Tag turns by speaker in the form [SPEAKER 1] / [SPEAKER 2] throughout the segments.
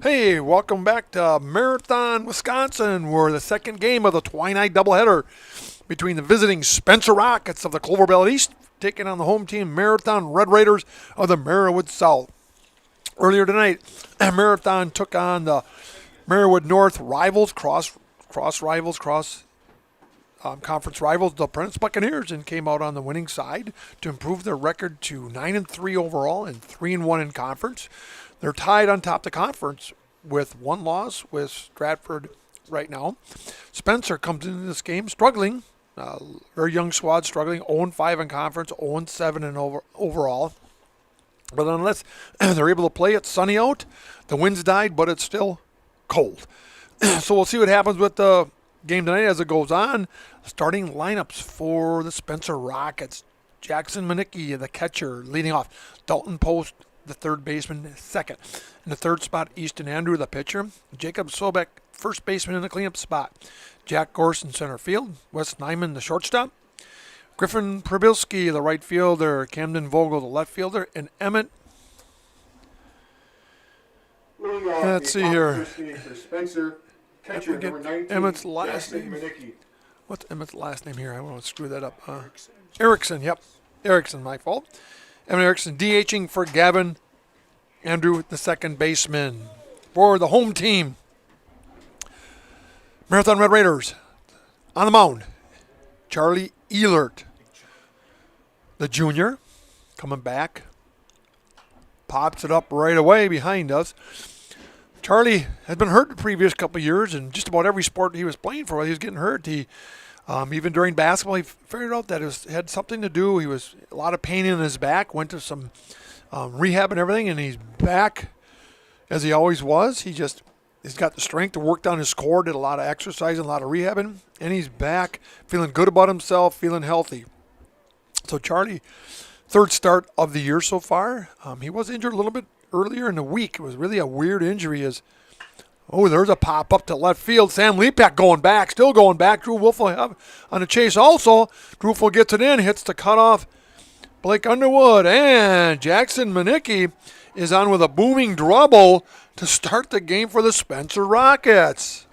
[SPEAKER 1] Hey, welcome back to Marathon, Wisconsin, where the second game of the Twilight doubleheader between the visiting Spencer Rockets of the Clover Belt East taking on the home team Marathon Red Raiders of the Marywood South. Earlier tonight, Marathon took on the Marywood North rivals, cross conference rivals, the Prentice Buccaneers, and came out on the winning side to improve their record to 9-3 overall and 3-1 in conference. They're tied on top of the conference with one loss with Stratford right now. Spencer comes into this game struggling, very young squad struggling, 0-5 in conference, 0-7 in overall. But unless they're able to play, it's sunny out. The wind's died, but it's still cold. So we'll see what happens with the game tonight as it goes on. Starting lineups for the Spencer Rockets. Jackson Manicki, the catcher, leading off. Dalton Post, the third baseman, second. In the third spot, Easton Andrew, the pitcher. Jacob Sobek, first baseman in the cleanup spot. Jack Gorson, center field. Wes Nyman, the shortstop. Griffin Prabilski, the right fielder. Camden Vogel, the left fielder. And Emmett. Let's see here.
[SPEAKER 2] Spencer, catcher, number 19,
[SPEAKER 1] Emmett's last
[SPEAKER 2] Jackson
[SPEAKER 1] name.
[SPEAKER 2] Manicki.
[SPEAKER 1] What's Emmett's last name here? I want to screw that up. Erickson, yep. Erickson, my fault. Emmett Erickson DHing for Gavin Andrew, the second baseman. For the home team, Marathon Red Raiders, on the mound, Charlie Ehlert, the junior, coming back. Pops it up right away behind us. Charlie had been hurt the previous couple of years, and just about every sport he was playing for, he was getting hurt. He, even during basketball, he figured out that it had something to do. He was a lot of pain in his back. Went to some rehab and everything, and he's back as he always was. He's got the strength to work down his core. Did a lot of exercising, a lot of rehabbing, and he's back, feeling good about himself, feeling healthy. So Charlie, third start of the year so far. He was injured a little bit earlier in the week. It was really a weird injury. There's a pop up to left field. Sam Lepak going back, still going back. Drew Wolf will have on the chase also. Drew Wolf gets it in, hits the cutoff. Blake Underwood and Jackson Manicki is on with a booming double to start the game for the Spencer Rockets.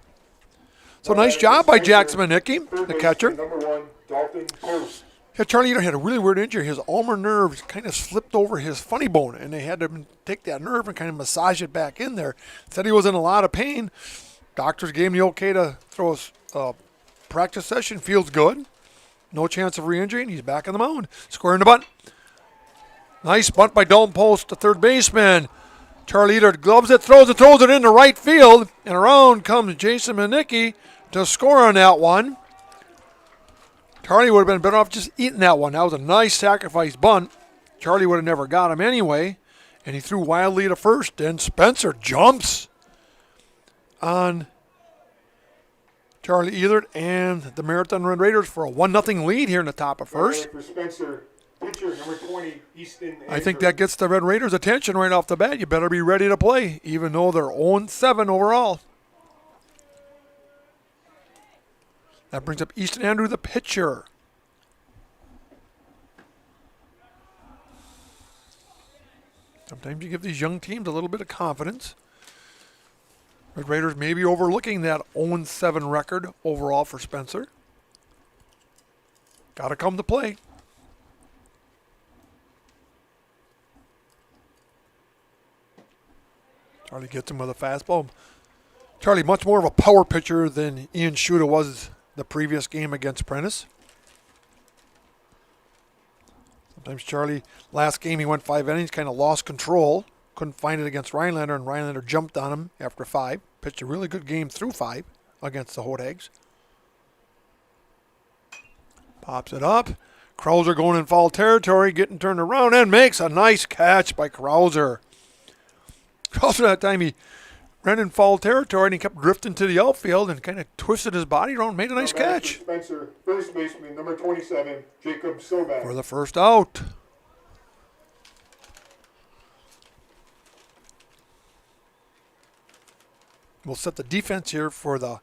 [SPEAKER 1] So nice job by Jackson Manicki, the catcher.
[SPEAKER 2] Number 1, Dalton Post.
[SPEAKER 1] Yeah, Charlie Ehlert had a really weird injury. His ulnar nerve kind of slipped over his funny bone, and they had to take that nerve and kind of massage it back in there. Said he was in a lot of pain. Doctors gave him the okay to throw a practice session. Feels good. No chance of re-injury, and he's back on the mound. Squaring the bunt. Nice bunt by Dalton Post, the third baseman. Charlie Ehlert gloves it, throws it into right field, and around comes Jason Manicki to score on that one. Charlie would have been better off just eating that one. That was a nice sacrifice bunt. Charlie would have never got him anyway. And he threw wildly to first. And Spencer jumps on Charlie Ehlert and the Marathon Red Raiders for a 1-0 lead here in the top of first.
[SPEAKER 2] For Spencer, pitcher, number 20, Easton
[SPEAKER 1] I think that gets the Red Raiders' attention right off the bat. You better be ready to play, even though they're 0-7 overall. That brings up Easton Andrew, the pitcher. Sometimes you give these young teams a little bit of confidence. Red Raiders may be overlooking that 0-7 record overall for Spencer. Got to come to play. Charlie gets him with a fastball. Charlie, much more of a power pitcher than Ian Schuta was the previous game against Prentice. Sometimes Charlie, last game he went 5 innings, kind of lost control. Couldn't find it against Rhinelander, and Rhinelander jumped on him after 5. Pitched a really good game through 5 against the Hodags. Pops it up. Krauser going in foul territory, getting turned around, and makes a nice catch by Krauser. Krauser that time he ran in foul territory and he kept drifting to the outfield and kind of twisted his body around and made a nice catch.
[SPEAKER 2] Spencer, first baseman, number 27, Jacob Sobek.
[SPEAKER 1] For the first out. We'll set the defense here for the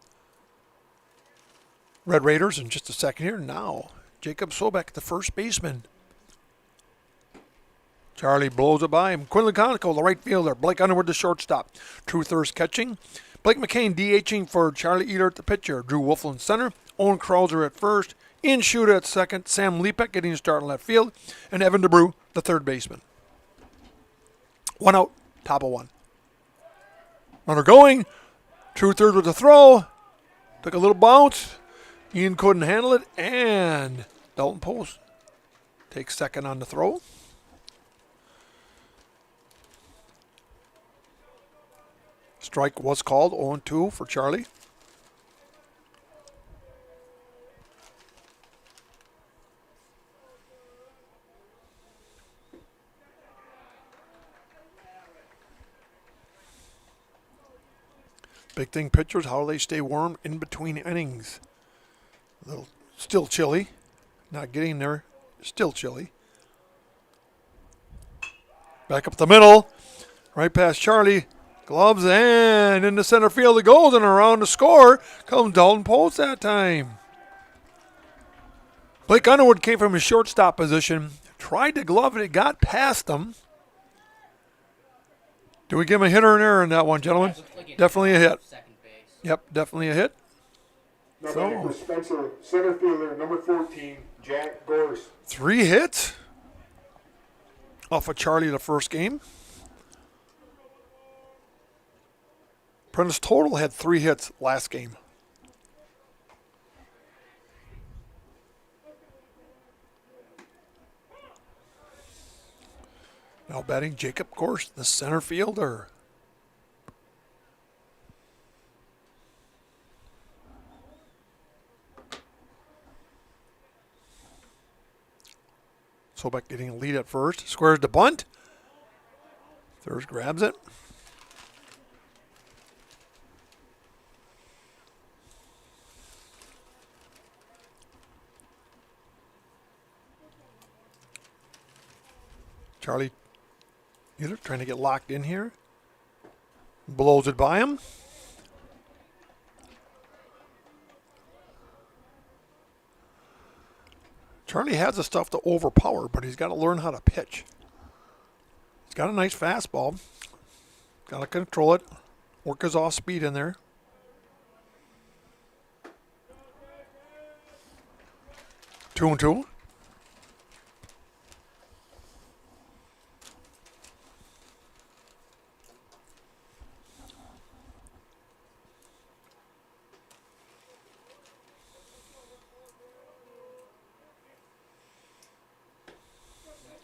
[SPEAKER 1] Red Raiders in just a second here. Now, Jacob Sobek, the first baseman. Charlie blows it by him. Quinlan Conoco, the right fielder. Blake Underwood, the shortstop. True Thirst catching. Blake McCain DHing for Charlie Ehlert, the pitcher. Drew Wolflin center. Owen Krauser at first. Ian Schuta at second. Sam Lepek getting a start in left field. And Evan DeBrew, the third baseman. 1 out, top of 1. Runner going. True Third with the throw. Took a little bounce. Ian couldn't handle it. And Dalton Post takes second on the throw. Strike was called, 0-2 for Charlie. Big thing pitchers, how do they stay warm in between innings? A little still chilly. Not getting there. Still chilly. Back up the middle. Right past Charlie. Gloves and into center field it goes, and around to score comes Dalton Post that time. Blake Underwood came from his shortstop position, tried to glove it, it got past him. Do we give him a hit or an error in that one, gentlemen? Definitely a hit. Yep, definitely a hit.
[SPEAKER 2] Now batting for Spencer, center fielder, number 14, Jack Gorse.
[SPEAKER 1] 3 hits off of Charlie the first game. Prentice total had 3 hits last game. Now batting Jacob Gorse, the center fielder. Sobek getting a lead at first. Squares to bunt. Third grabs it. Charlie either trying to get locked in here. Blows it by him. Charlie has the stuff to overpower, but he's got to learn how to pitch. He's got a nice fastball. Got to control it. Work his off speed in there. Two and two.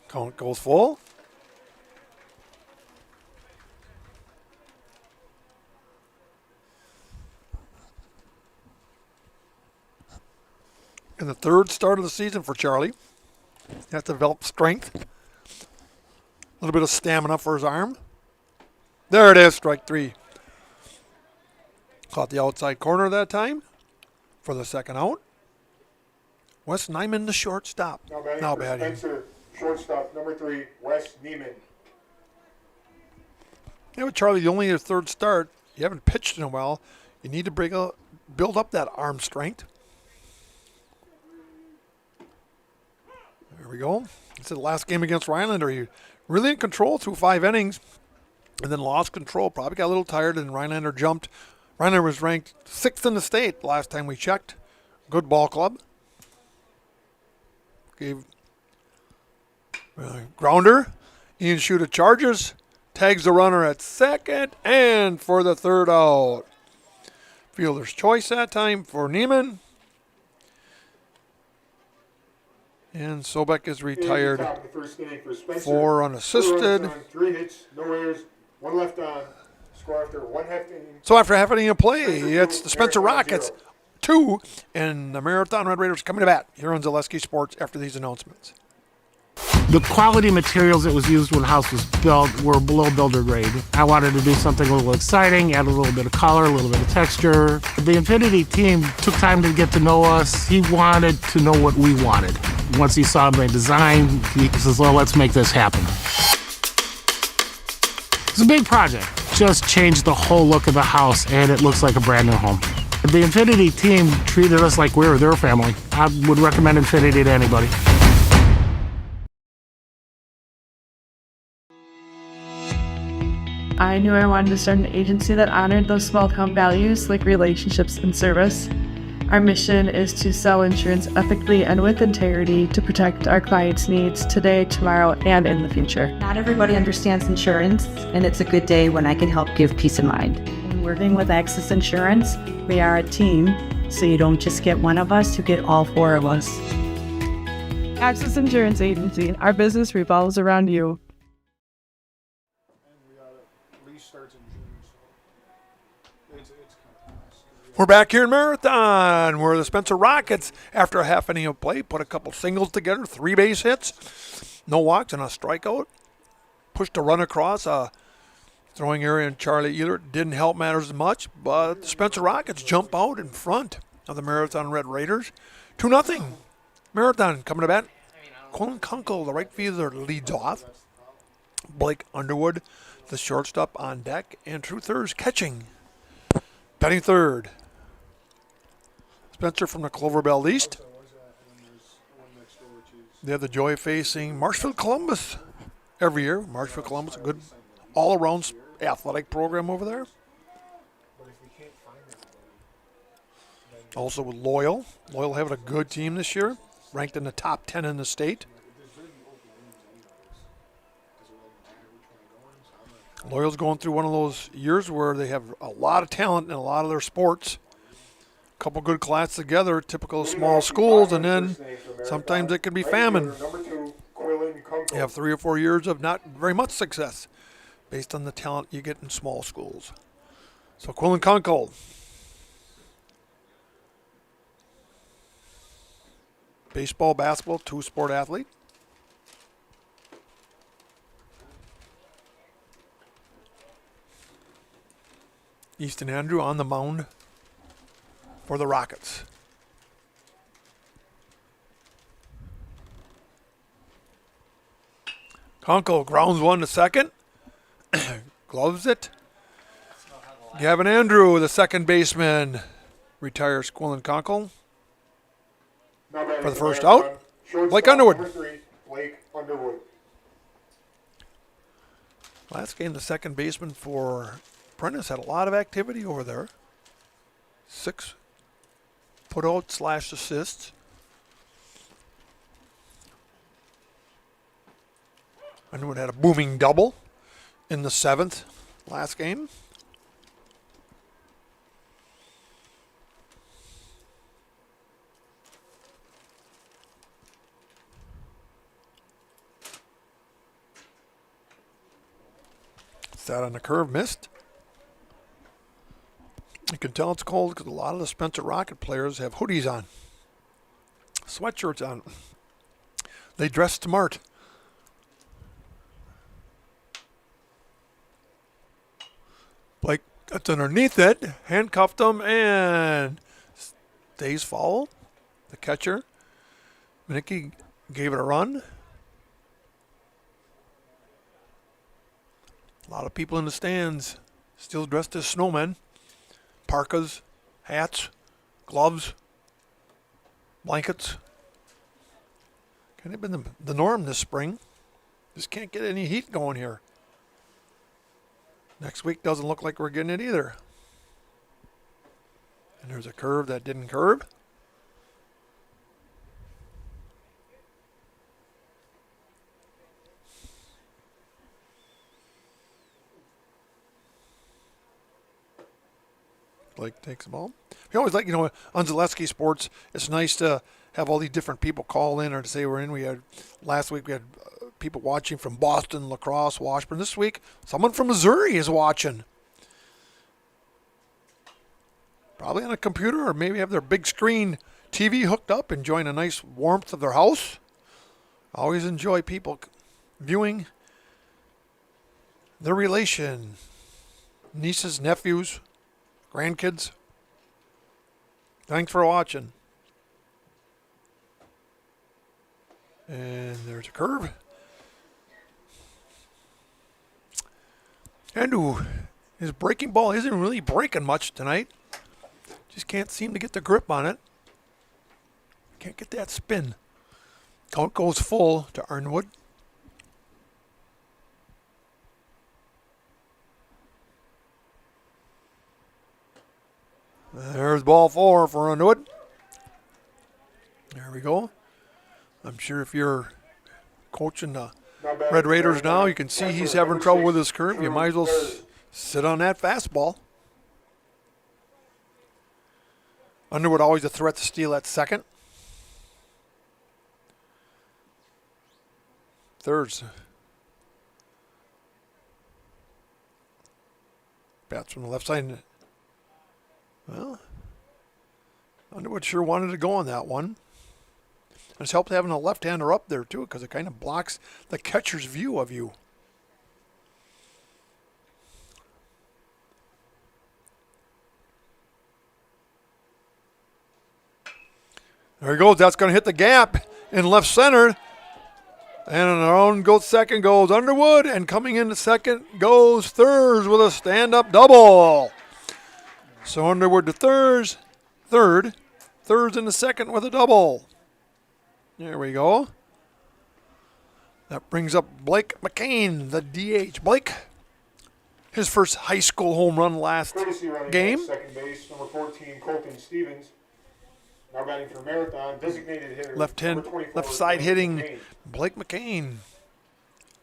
[SPEAKER 1] Count goes full. In the third start of the season for Charlie. He has to develop strength. A little bit of stamina for his arm. There it is, strike 3. Caught the outside corner that time for the second out. Wes Nyman, the shortstop.
[SPEAKER 2] Now batting. Spencer, shortstop, number 3, Wes Neiman.
[SPEAKER 1] Yeah, with Charlie, the only third start. You haven't pitched in a while. You need to build up that arm strength. There we go. It's the last game against Rhinelander. He really in control through 5 innings and then lost control. Probably got a little tired and Rhinelander jumped. Rhinelander was ranked 6th in the state last time we checked. Good ball club. Gave grounder. Ian Schuta charges. Tags the runner at second and for the third out. Fielder's choice that time for Neiman. And Sobek is retired.
[SPEAKER 2] For
[SPEAKER 1] 4 unassisted.
[SPEAKER 2] 3 hits, no errors, 1 left on. Score after 1 half inning.
[SPEAKER 1] So after half inning of play, it's the Spencer Rockets 2, and the Marathon Red Raiders coming to bat here on Zaleski Sports after these announcements.
[SPEAKER 3] The quality materials that was used when the house was built were below builder grade. I wanted to do something a little exciting, add a little bit of color, a little bit of texture. The Infinity team took time to get to know us. He wanted to know what we wanted. Once he saw my design, he says, well, let's make this happen. It's a big project. Just changed the whole look of the house, and it looks like a brand new home. The Infinity team treated us like we were their family. I would recommend Infinity to anybody.
[SPEAKER 4] I knew I wanted to start an agency that honored those small town values like relationships and service. Our mission is to sell insurance ethically and with integrity to protect our clients' needs today, tomorrow, and in the future.
[SPEAKER 5] Not everybody understands insurance, and it's a good day when I can help give peace of mind.
[SPEAKER 6] When working with Access Insurance, we are a team, so you don't just get one of us, you get all four of us.
[SPEAKER 4] Access Insurance Agency, our business revolves around you.
[SPEAKER 1] We're back here in Marathon, where the Spencer Rockets, after a half inning of play, put a couple singles together, 3 base hits, no walks, and a strikeout. Pushed a run across a throwing area, and Charlie Ealer didn't help matters much, but the Spencer Rockets jump out in front of the Marathon Red Raiders. 2-0. Marathon coming to bat. Colin Kunkel, the right fielder, leads off. Blake Underwood, the shortstop, on deck, and Truthers catching. Batting third. Spencer from the Clover Bell East. They have the joy of facing Marshfield Columbus every year. Marshfield Columbus, a good all-around athletic program over there. Also with Loyal. Loyal having a good team this year, ranked in the top 10 in the state. Loyal's going through one of those years where they have a lot of talent in a lot of their sports. A couple good classes together, typical of small schools, and then sometimes it can be famine. You have 3 or 4 years of not very much success based on the talent you get in small schools. So Quillen Kunkel. Baseball, basketball, 2-sport athlete. Easton Andrew on the mound for the Rockets. Kunkel grounds one to second. Gloves it. Gavin Andrew, the second baseman, retires Quillen Kunkel for the first out. Blake Underwood.
[SPEAKER 2] Blake Underwood.
[SPEAKER 1] Last game, the second baseman for Prentice had a lot of activity over there. 6 put-out / assists. Underwood had a booming double in the 7th last game. Sat on the curve, missed. You can tell it's cold because a lot of the Spencer Rocket players have hoodies on, sweatshirts on. They dress smart. Blake gets underneath it, handcuffed him, and stays foul. The catcher, Minicki, gave it a run. A lot of people in the stands still dressed as snowmen. Parkas, hats, gloves, blankets. Kind of been the norm this spring. Just can't get any heat going here. Next week doesn't look like we're getting it either. And there's a curve that didn't curve. Blake takes the ball. We always like, on Zaleski Sports, it's nice to have all these different people call in or to say we're in. Last week we had people watching from Boston, La Crosse, Washburn. This week, someone from Missouri is watching. Probably on a computer or maybe have their big screen TV hooked up, enjoying a nice warmth of their house. I always enjoy people viewing their relation, nieces, nephews, grandkids. Thanks for watching. And there's a curve. Andrew, his breaking ball isn't really breaking much tonight. Just can't seem to get the grip on it. Can't get that spin. Count goes full to Arnwood. There's ball 4 for Underwood. There we go. I'm sure if you're coaching the Red Raiders now, you can see he's having trouble with his curve. You might as well sit on that fastball. Underwood always a threat to steal at second. Thirds. Bats from the left side. Well, Underwood sure wanted to go on that one. It's helped having a left-hander up there, too, because it kind of blocks the catcher's view of you. There he goes. That's going to hit the gap in left center. And on our own goes second goes Underwood. And coming into second goes Thurs with a stand-up double. So Underwood to third. Thurs in the second with a double. There we go. That brings up Blake McCain, the DH. Blake, his first high school home run last game.
[SPEAKER 2] Second base, number 14, Colton Stevens. Now batting for Marathon, designated hitter.
[SPEAKER 1] Left side hitting Blake McCain.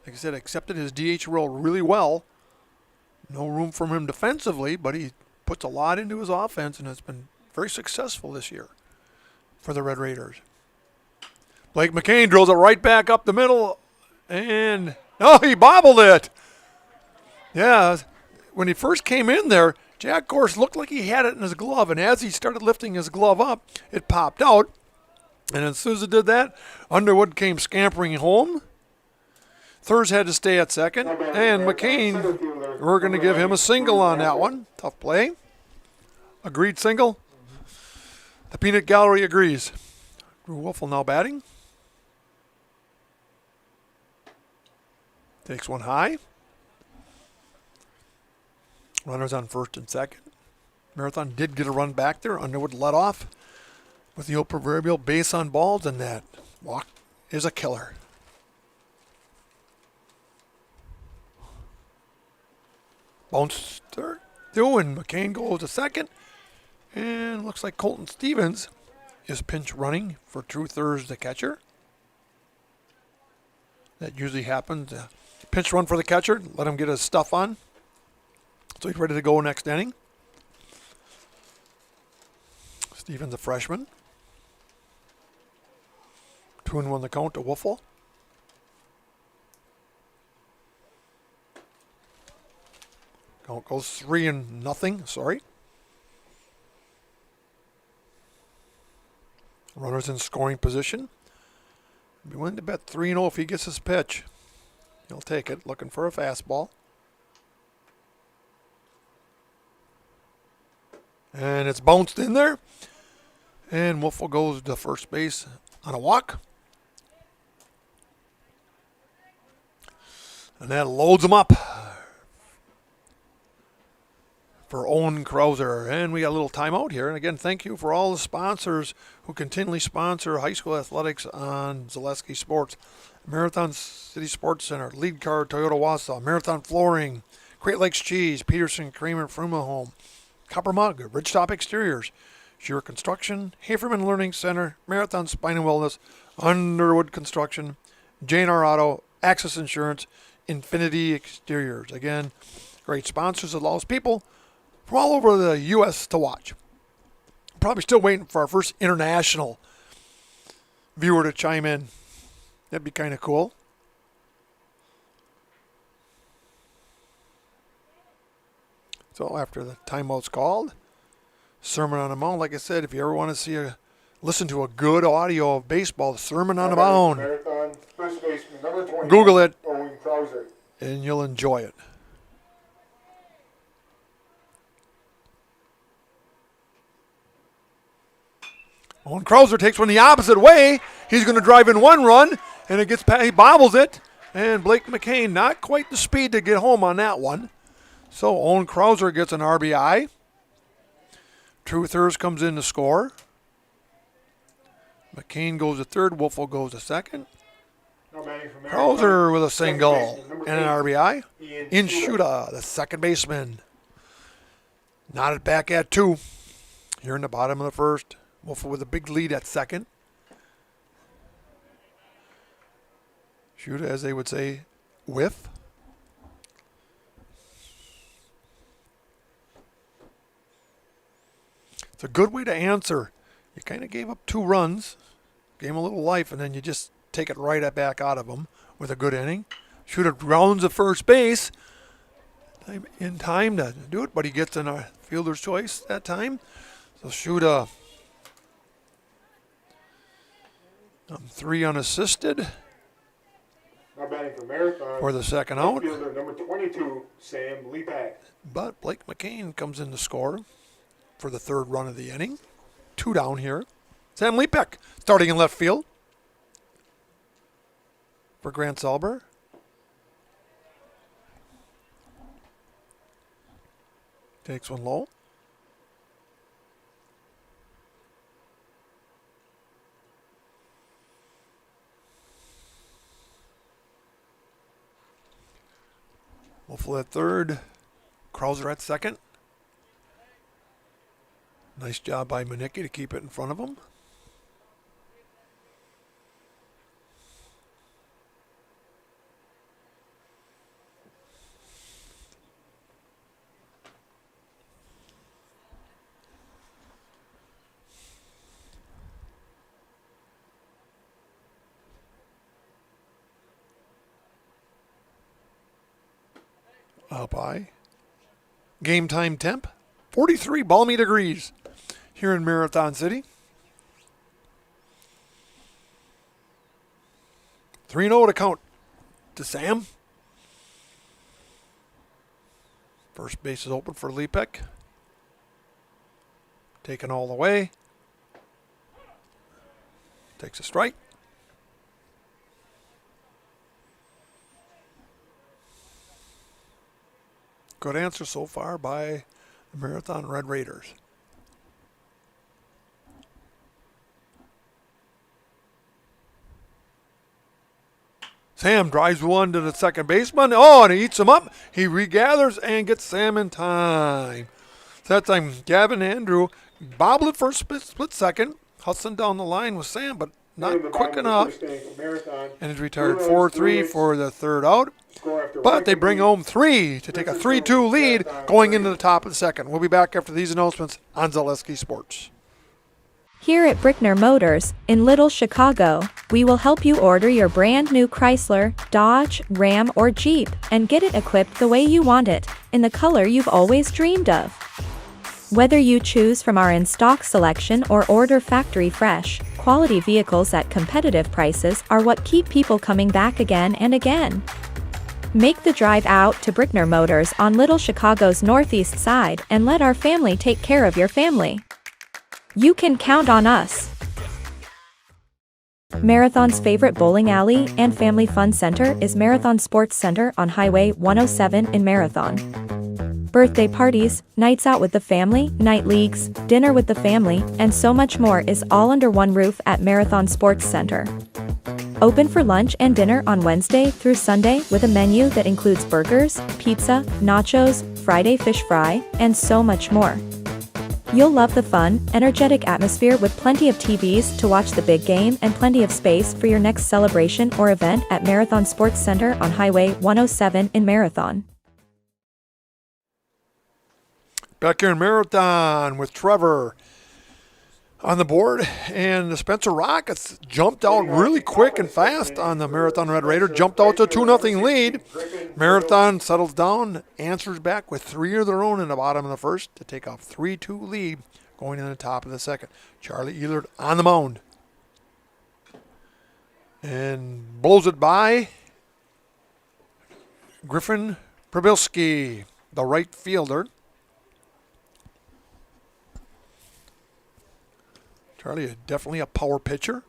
[SPEAKER 1] Like I said, accepted his DH role really well. No room for him defensively, but he puts a lot into his offense and has been very successful this year for the Red Raiders. Blake McCain drills it right back up the middle, and he bobbled it. Yeah, when he first came in there, Jack Gorse looked like he had it in his glove, and as he started lifting his glove up, it popped out. And as soon as it did that, Underwood came scampering home. Thurs had to stay at second, and McCain, we're going to give him a single on that one. Tough play. Agreed single. The Peanut Gallery agrees. Drew Wolfel now batting. Takes one high. Runners on first and second. Marathon did get a run back there. Underwood let off with the old proverbial base on balls, and that walk is a killer. Bounce third. And McCain goes to second. And looks like Colton Stevens is pinch running for True Thurs, the catcher. That usually happens. Pinch run for the catcher. Let him get his stuff on. So he's ready to go next inning. Stevens, a freshman. 2-1 the count to Wolfel. Count goes 3-0. Sorry. Runner's in scoring position. Be willing to bet 3-0 if he gets his pitch. He'll take it. Looking for a fastball. And it's bounced in there. And Wolfel goes to first base on a walk. And that loads him up for Owen Krauser. And we got a little timeout here. And again, thank you for all the sponsors who continually sponsor high school athletics on Zaleski Sports. Marathon City Sports Center, Lead Car, Toyota Wausau, Marathon Flooring, Great Lakes Cheese, Peterson, Kramer, Fruma Home, Copper Mug, Ridgetop Exteriors, Shearer Construction, Haferman Learning Center, Marathon Spine and Wellness, Underwood Construction, J&R Auto, Access Insurance, Infinity Exteriors. Again, great sponsors that allows people from all over the U.S. to watch. Probably still waiting for our first international viewer to chime in. That'd be kind of cool. So after the timeout's called, Sermon on the Mound. Like I said, if you ever want to listen to a good audio of baseball, the Sermon on the Mound.
[SPEAKER 2] Marathon, first baseman, number 20,
[SPEAKER 1] Google it,
[SPEAKER 2] Owen Krauser.
[SPEAKER 1] and you'll enjoy it. Owen Krauser takes one the opposite way. He's going to drive in one run, and it gets he bobbles it. And Blake McCain, not quite the speed to get home on that one. So Owen Krauser gets an RBI. True Thurs comes in to score. McCain goes to third. Wolfel goes to second. Krauser with a single and an RBI. In Shuda, the second baseman. Knotted back at 2. here in the bottom of the first. Wolf with a big lead at second. Shoot, as they would say, whiff. It's a good way to answer. You kind of gave up 2 runs, gave them a little life, and then you just take it right back out of them with a good inning. Shooter rounds at first base in time to do it, but he gets in a fielder's choice that time. So Shooter 3 unassisted
[SPEAKER 2] Now batting for Marathon.
[SPEAKER 1] for the second out.
[SPEAKER 2] Fielder number 22, Sam Lepak.
[SPEAKER 1] But Blake McCain comes in to score for the 3rd run of the inning. 2 down here. Sam Lepek starting in left field for Grant Salber. Takes one low. Wolfle at third. Krauser at second. Nice job by Manicki to keep it in front of him. Up high. Game time temp, 43 balmy degrees here in Marathon City. 3-0 to count to Sam. First base is open for Lepek. Taken all the way. Takes a strike. Good answer so far by the Marathon Red Raiders. Sam drives one to the second baseman. Oh, and he eats him up. He regathers and gets Sam in time. So that time, Gavin Andrew bobbled it for a split second. Hustling down the line with Sam, but not quick enough. And he's retired 4-3 for the 3rd out. But they bring home 3 to take a 3-2 lead going into the top of the second. We'll be back after these announcements on Zaleski Sports.
[SPEAKER 7] Here at Brickner Motors, in Little Chicago, we will help you order your brand new Chrysler, Dodge, Ram, or Jeep and get it equipped the way you want it, in the color you've always dreamed of. Whether you choose from our in-stock selection or order factory fresh, quality vehicles at competitive prices are what keep people coming back again and again. Make the drive out to Brickner Motors on Little Chicago's northeast side and let our family take care of your family. You can count on us. Marathon's favorite bowling alley and family fun center is Marathon Sports Center on Highway 107 in Marathon. Birthday parties, nights out with the family, night leagues, dinner with the family, and so much more is all under one roof at Marathon Sports Center. Open for lunch and dinner on Wednesday through Sunday with a menu that includes burgers, pizza, nachos, Friday fish fry, and so much more. You'll love the fun, energetic atmosphere with plenty of TVs to watch the big game and plenty of space for your next celebration or event at Marathon Sports Center on Highway 107 in Marathon.
[SPEAKER 1] Back here in Marathon with Trevor on the board, and the Spencer Rockets jumped out really quick and fast on the Marathon Red Raider, jumped out to a 2-0 lead. Marathon settles down, answers back with 3 of their own in the bottom of the first to take a 3-2 lead going in the top of the second. Charlie Ehlert on the mound and blows it by Griffin Prabilski, the right fielder. Charlie is definitely a power pitcher.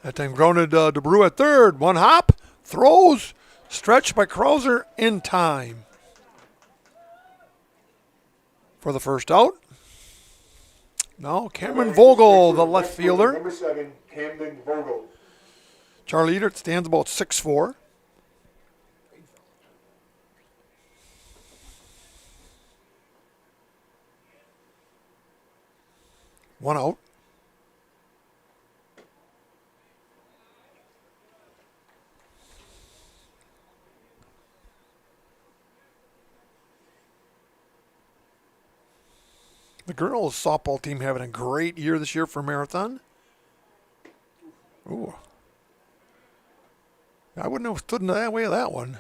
[SPEAKER 1] That time grounded DeBrew at third. One hop, throws, stretched by Krauser in time for the first out. Now Cameron Vogel, the left fielder.
[SPEAKER 2] Number 7, Camden Vogel.
[SPEAKER 1] Charlie Ehlert stands about 6'4". 1 out. The girls softball team having a great year this year for Marathon. Ooh. I wouldn't have stood in that way of that one.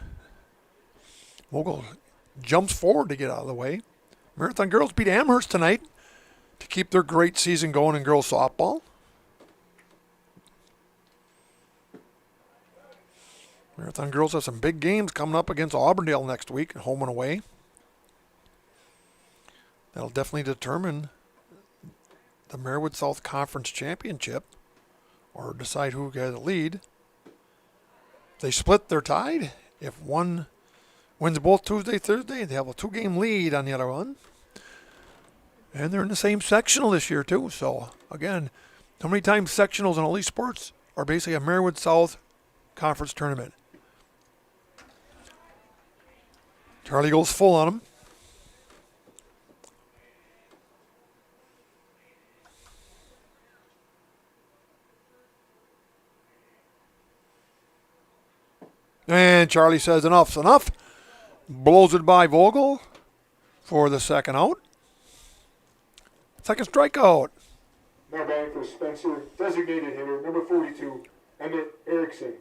[SPEAKER 1] Vogel jumps forward to get out of the way. Marathon girls beat Amherst tonight to keep their great season going in girls softball. Marathon girls have some big games coming up against Auburndale next week, home and away. That'll definitely determine the Marywood South Conference Championship or decide who has the lead. If they split, they're tied. If one wins both Tuesday, Thursday, they have a 2-game lead on the other one. And they're in the same sectional this year, too. So, again, how many times sectionals in all these sports are basically a Marywood South Conference tournament? Charlie goes full on him. And Charlie says enough's enough. Blows it by Vogel for the second out. Second strikeout.
[SPEAKER 2] Now batting for Spencer, designated hitter, number 42, Emmett Erickson.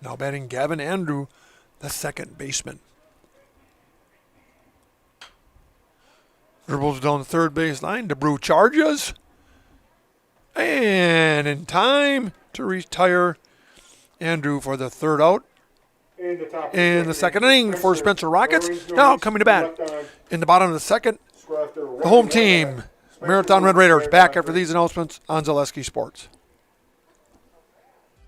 [SPEAKER 1] Now batting Gavin Andrew, the second baseman. Dribbles down the third base line. DeBrew charges. And in time to retire Andrew for the third out. In the second inning for Spencer Rockets. Now coming to bat in the bottom of the second, the home team, Marathon Red Raiders, back after these announcements on Zaleski Sports.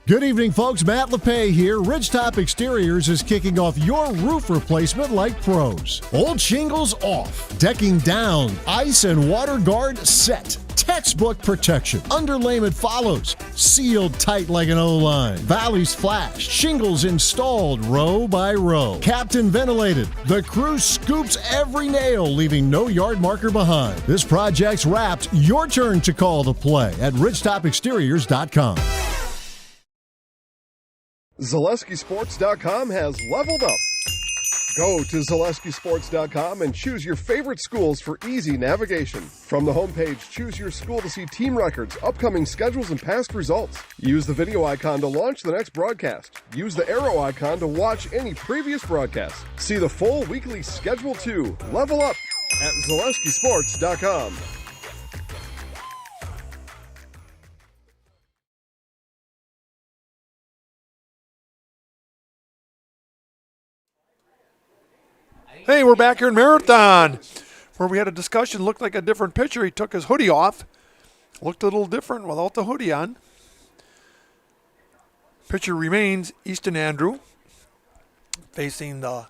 [SPEAKER 8] Good evening, folks. Matt LePay here. Ridgetop Exteriors is kicking off your roof replacement like pros. Old shingles off, decking down, ice and water guard set. Textbook protection. Underlayment follows. Sealed tight like an O-line. Valleys flashed. Shingles installed row by row. Captain ventilated. The crew scoops every nail, leaving no yard marker behind. This project's wrapped. Your turn to call the play at ridgetopexteriors.com.
[SPEAKER 9] ZaleskiSports.com has leveled up. Go to ZaleskiSports.com and choose your favorite schools for easy navigation. From the homepage, choose your school to see team records, upcoming schedules, and past results. Use the video icon to launch the next broadcast. Use the arrow icon to watch any previous broadcast. See the full weekly schedule too. Level up at ZaleskiSports.com.
[SPEAKER 1] Hey, we're back here in Marathon, where we had a discussion. Looked like a different pitcher. He took his hoodie off. Looked a little different without the hoodie on. Pitcher remains Easton Andrew, facing the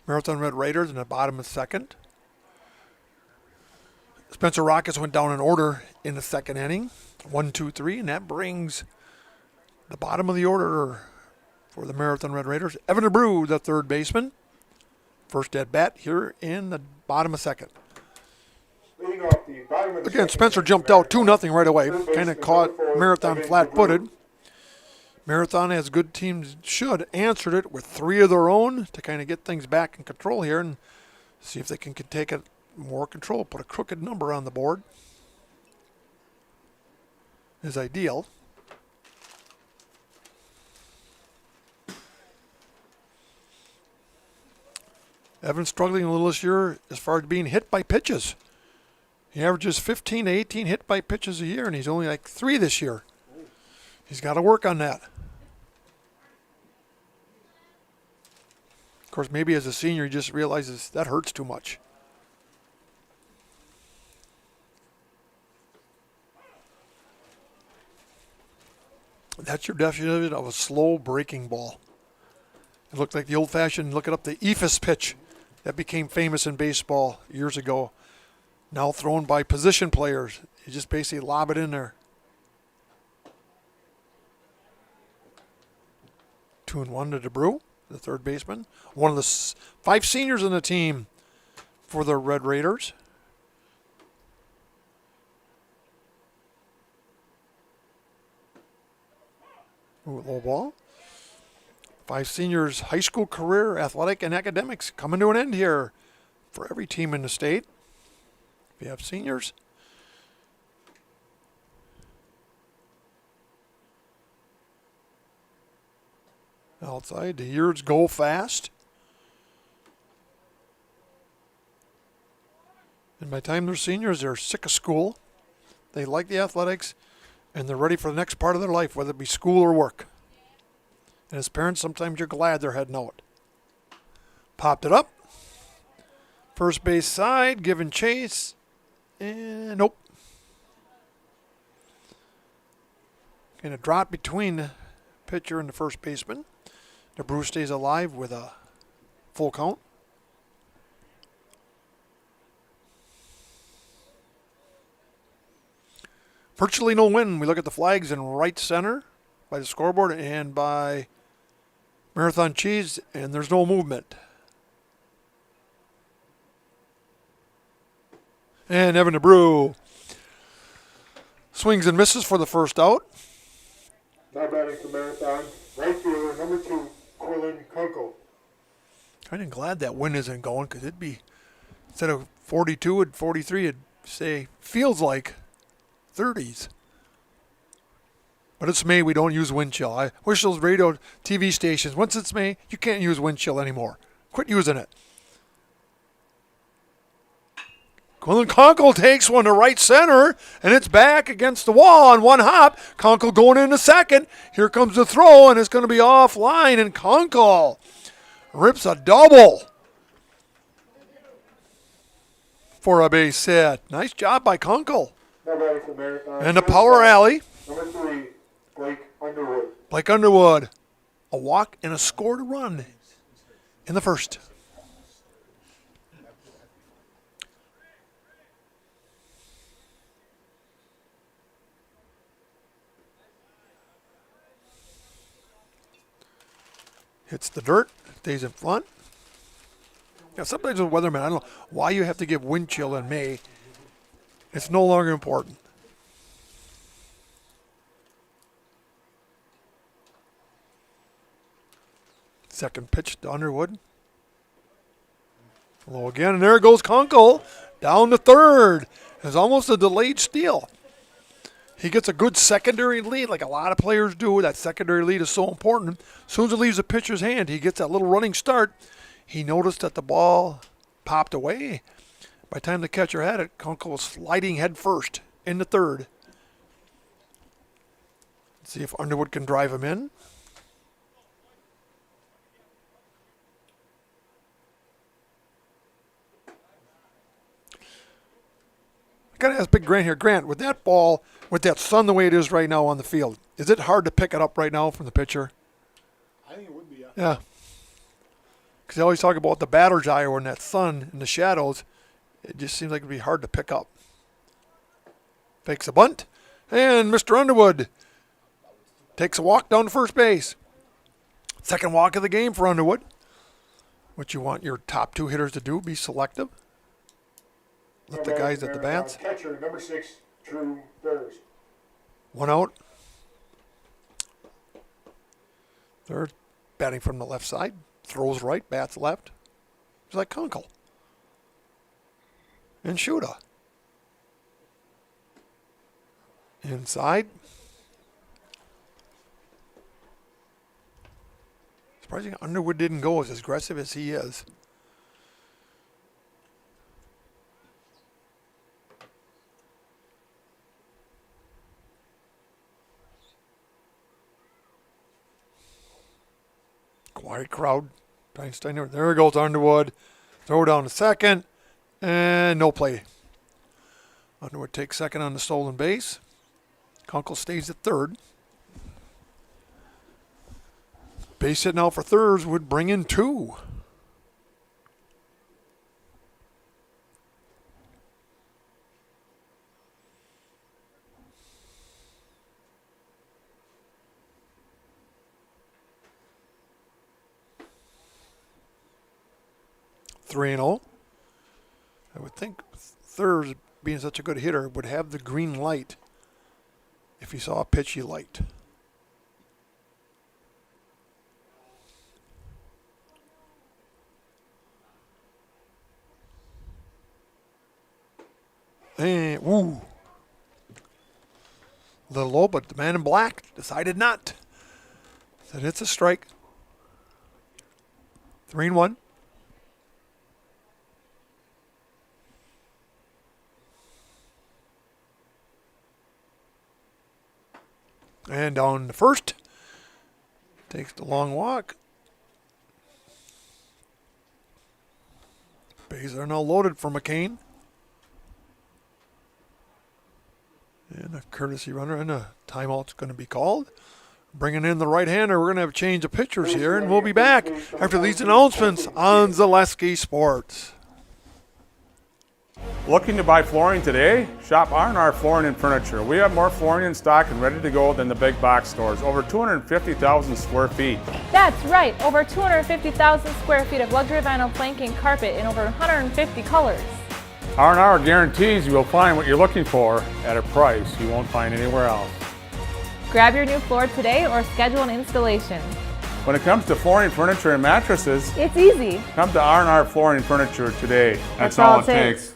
[SPEAKER 1] Marathon Red Raiders in the bottom of the second. Spencer Rockets went down in order in the second inning, 1, 2, 3, and that brings the bottom of the order for the Marathon Red Raiders. Evan DeBrew, the third baseman. First at bat here in the bottom of second. Again, Spencer jumped out 2-0 right away. Kind of caught Marathon flat-footed. Marathon, as good teams should, answered it with 3 of their own to kind of get things back in control here and see if they can take it more control. Put a crooked number on the board is ideal. Evan's struggling a little this year as far as being hit by pitches. He averages 15 to 18 hit by pitches a year, and he's only like 3 this year. He's got to work on that. Of course, maybe as a senior, he just realizes that hurts too much. That's your definition of a slow breaking ball. It looked like the old-fashioned, look it up, the EFIS pitch. that became famous in baseball years ago. Now thrown by position players. You just basically lob it in there. 2-1 to DeBrew, the third baseman. One of the 5 seniors in the team for the Red Raiders. Ooh, low ball. 5 seniors' high school career, athletic and academics coming to an end here for every team in the state. If you have seniors. Outside, the years go fast. And by the time they're seniors, they're sick of school. They like the athletics, and they're ready for the next part of their life, whether it be school or work. And as parents, sometimes you're glad they're heading out. Popped it up. First base side, giving chase. And nope. Going to drop between the pitcher and the first baseman. DeBrew stays alive with a full count. Virtually no win. We look at the flags in right center by the scoreboard and by Marathon Cheese, and there's no movement. And Evan DeBrew swings and misses for the first out.
[SPEAKER 2] Now batting for Marathon, right fielder, number 2, Corlin Kunkel.
[SPEAKER 1] Kind of glad that wind isn't going, because it'd be, instead of 42 and 43, it'd say, feels like 30s. But it's May, we don't use wind chill. I wish those radio, TV stations, once it's May, you can't use wind chill anymore. Quit using it. Quillen Conkle takes one to right center, and it's back against the wall on one hop. Conkle going into second. Here comes the throw, and it's going to be offline, and Conkle rips a double for a base hit. Nice job by Conkle. And the power alley.
[SPEAKER 2] Number 3, Blake Underwood.
[SPEAKER 1] Blake Underwood. A walk and a scored run in the first. Hits the dirt, stays in front. Now, sometimes with weathermen, I don't know why you have to give wind chill in May. It's no longer important. Second pitch to Underwood. Low again, and there goes Conkle down to third. It's almost a delayed steal. He gets a good secondary lead, like a lot of players do. That secondary lead is so important. As soon as it leaves the pitcher's hand, he gets that little running start. He noticed that the ball popped away. By the time the catcher had it, Conkle was sliding head first into third. Let's see if Underwood can drive him in. I got to ask Big Grant here. Grant, with that ball, with that sun the way it is right now on the field, is it hard to pick it up right now from the pitcher?
[SPEAKER 2] I think it would be, yeah.
[SPEAKER 1] Yeah. Because they always talk about the batter's eye or in that sun in the shadows. It just seems like it would be hard to pick up. Fakes a bunt. And Mr. Underwood takes a walk down to first base. Second walk of the game for Underwood. What you want your top 2 hitters to do, be selective. Let the guys at the bats.
[SPEAKER 2] Catcher, number 6, Drew Burrs.
[SPEAKER 1] One out. Third, batting from the left side. Throws right, bats left. It's like Conkle. And Shuda. Inside. Surprising Underwood didn't go as aggressive as he is. Quiet crowd. There goes Underwood. Throw down to second. And no play. Underwood takes second on the stolen base. Conkle stays at third. Base hit now for thirds would bring in 2. 3-0. I would think Thurs, being such a good hitter, would have the green light if he saw a pitch he liked. And, woo. A little low, but the man in black decided not. Said it's a strike. 3-1. And down the first. Takes the long walk. Bases are now loaded for McCain. And a courtesy runner, and a timeout's going to be called. Bringing in the right-hander, we're going to have a change of pitchers here, and we'll be back after these announcements on Zaleski Sports.
[SPEAKER 10] Looking to buy flooring today? Shop R&R Flooring and Furniture. We have more flooring in stock and ready to go than the big box stores. Over 250,000 square feet.
[SPEAKER 11] That's right, over 250,000 square feet of luxury vinyl planking carpet in over 150 colors.
[SPEAKER 10] R&R guarantees you will find what you're looking for at a price you won't find anywhere else.
[SPEAKER 11] Grab your new floor today or schedule an installation.
[SPEAKER 10] When it comes to flooring, furniture, and mattresses,
[SPEAKER 11] it's easy.
[SPEAKER 10] Come to R&R Flooring and Furniture today. That's all it takes.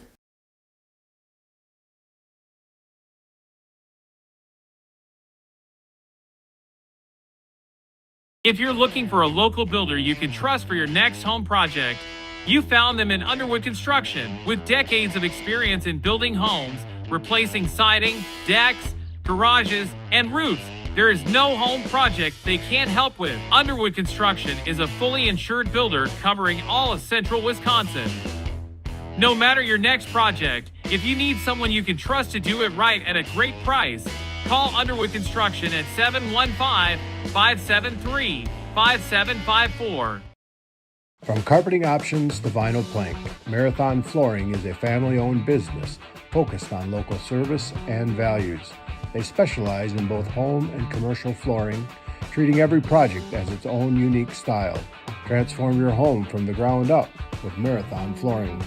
[SPEAKER 12] If you're looking for a local builder you can trust for your next home project, you found them in Underwood Construction. With decades of experience in building homes, replacing siding, decks, garages, and roofs, there is no home project they can't help with. Underwood Construction is a fully insured builder covering all of central Wisconsin. No matter your next project, if you need someone you can trust to do it right at a great price, call Underwood Construction at 715-573-5754.
[SPEAKER 13] From carpeting options to vinyl plank, Marathon Flooring is a family-owned business focused on local service and values. They specialize in both home and commercial flooring, treating every project as its own unique style. Transform your home from the ground up with Marathon Flooring.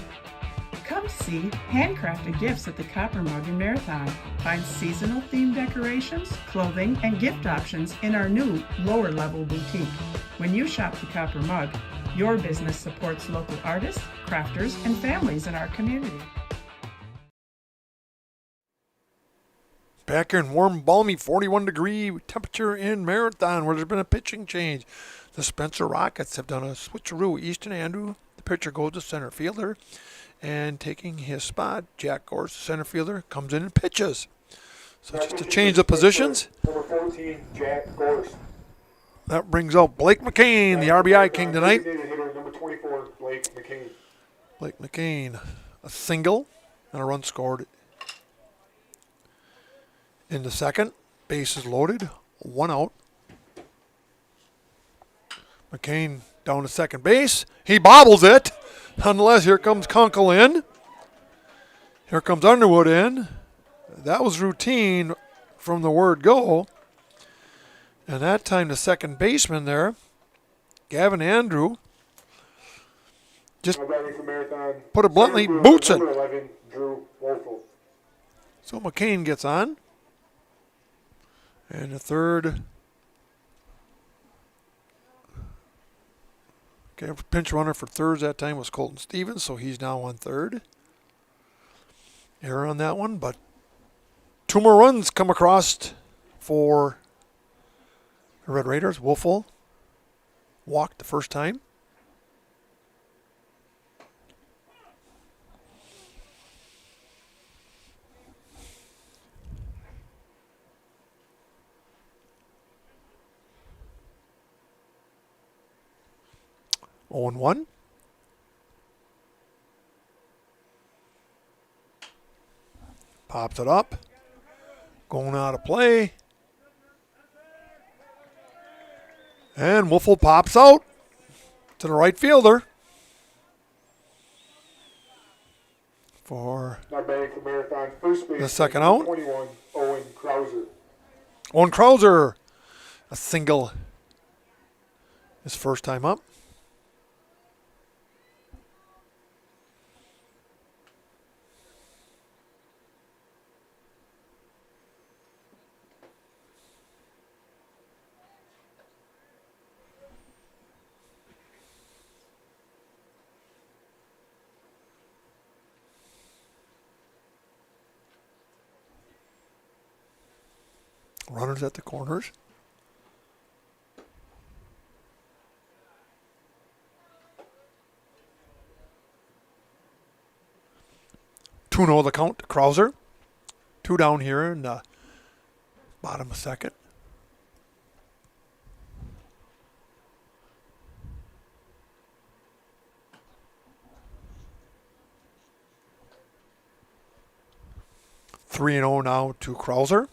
[SPEAKER 14] Come see handcrafted gifts at the Copper Mug in Marathon. Find seasonal themed decorations, clothing, and gift options in our new lower level boutique. When you shop the Copper Mug, your business supports local artists, crafters, and families in our community.
[SPEAKER 1] Back here in warm, balmy 41-degree temperature in Marathon, where there's been a pitching change. The Spencer Rockets have done a switcheroo. Easton Andrew, the pitcher, goes to center fielder. And taking his spot, Jack Gorse, the center fielder, comes in and pitches. So just to change the positions.
[SPEAKER 2] Number 14, Jack Gorse.
[SPEAKER 1] That brings out Blake McCain, the RBI king tonight.
[SPEAKER 2] Hitter, number 24, Blake McCain.
[SPEAKER 1] Blake McCain, a single and a run scored in the second. Bases loaded, 1 out. McCain down to second base. He bobbles it. Nonetheless, here comes Kunkel in. Here comes Underwood in. That was routine from the word go. And that time the second baseman there, Gavin Andrew, just put it bluntly, boots it.
[SPEAKER 2] 11, Drew Wolfel.
[SPEAKER 1] So McCain gets on. And the third. Okay, pinch runner for thirds that time was Colton Stevens, so he's now on third. Error on that one, but 2 more runs come across for the Red Raiders. Wolfel walked the first time. Oh, and 1. Pops it up. Going out of play. And Wolfel pops out to the right fielder. For the second out.
[SPEAKER 2] 21, Owen Krauser.
[SPEAKER 1] Owen Krauser, a single. His first time up. Runners at the corners. Two-0 the count to Krauser. 2 down here in the bottom of second. Three and 0 now to Krauser.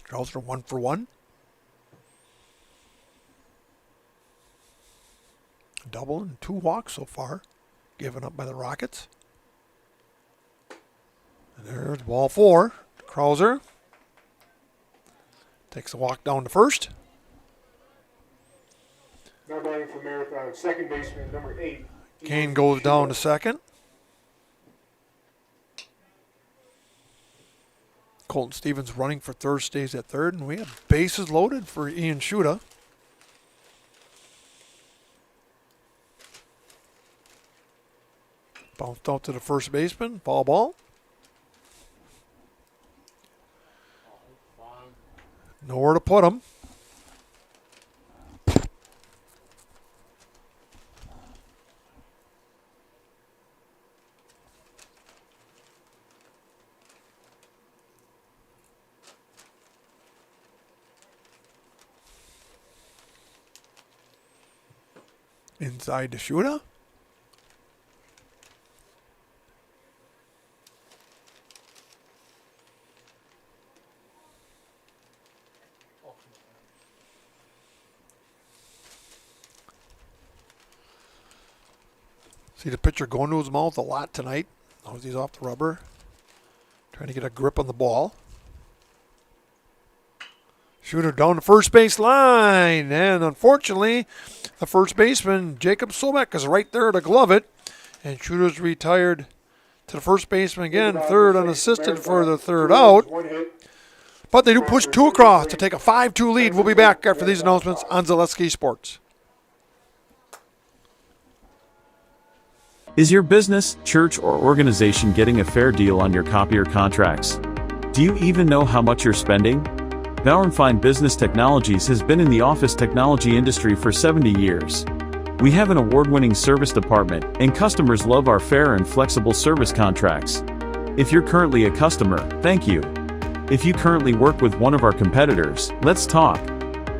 [SPEAKER 1] Krauser 1 for 1. Double and 2 walks so far, given up by the Rockets. And there's ball 4. Krauser takes a walk down to first.
[SPEAKER 2] Now batting for Marathon, second baseman, number 8.
[SPEAKER 1] Kane goes down to second. Colton Stevens running for third, stays at third, and we have bases loaded for Ian Shuda. Bounced out to the first baseman, foul ball. Nowhere to put him. Inside to Shuda. See the pitcher going to his mouth a lot tonight. Now he's off the rubber. Trying to get a grip on the ball. Shooter down the first base line. And unfortunately, the first baseman, Jacob Sobek, is right there to glove it. And Shooter's retired to the first baseman again. Third unassisted for the third out. But they do push 2 across to take a 5-2 lead. We'll be back after these announcements on Zaleski Sports.
[SPEAKER 15] Is your business, church, or organization getting a fair deal on your copier contracts? Do you even know how much you're spending? Bauernfeind Business Technologies has been in the office technology industry for 70 years. We have an award-winning service department, and customers love our fair and flexible service contracts. If you're currently a customer, thank you. If you currently work with one of our competitors, let's talk.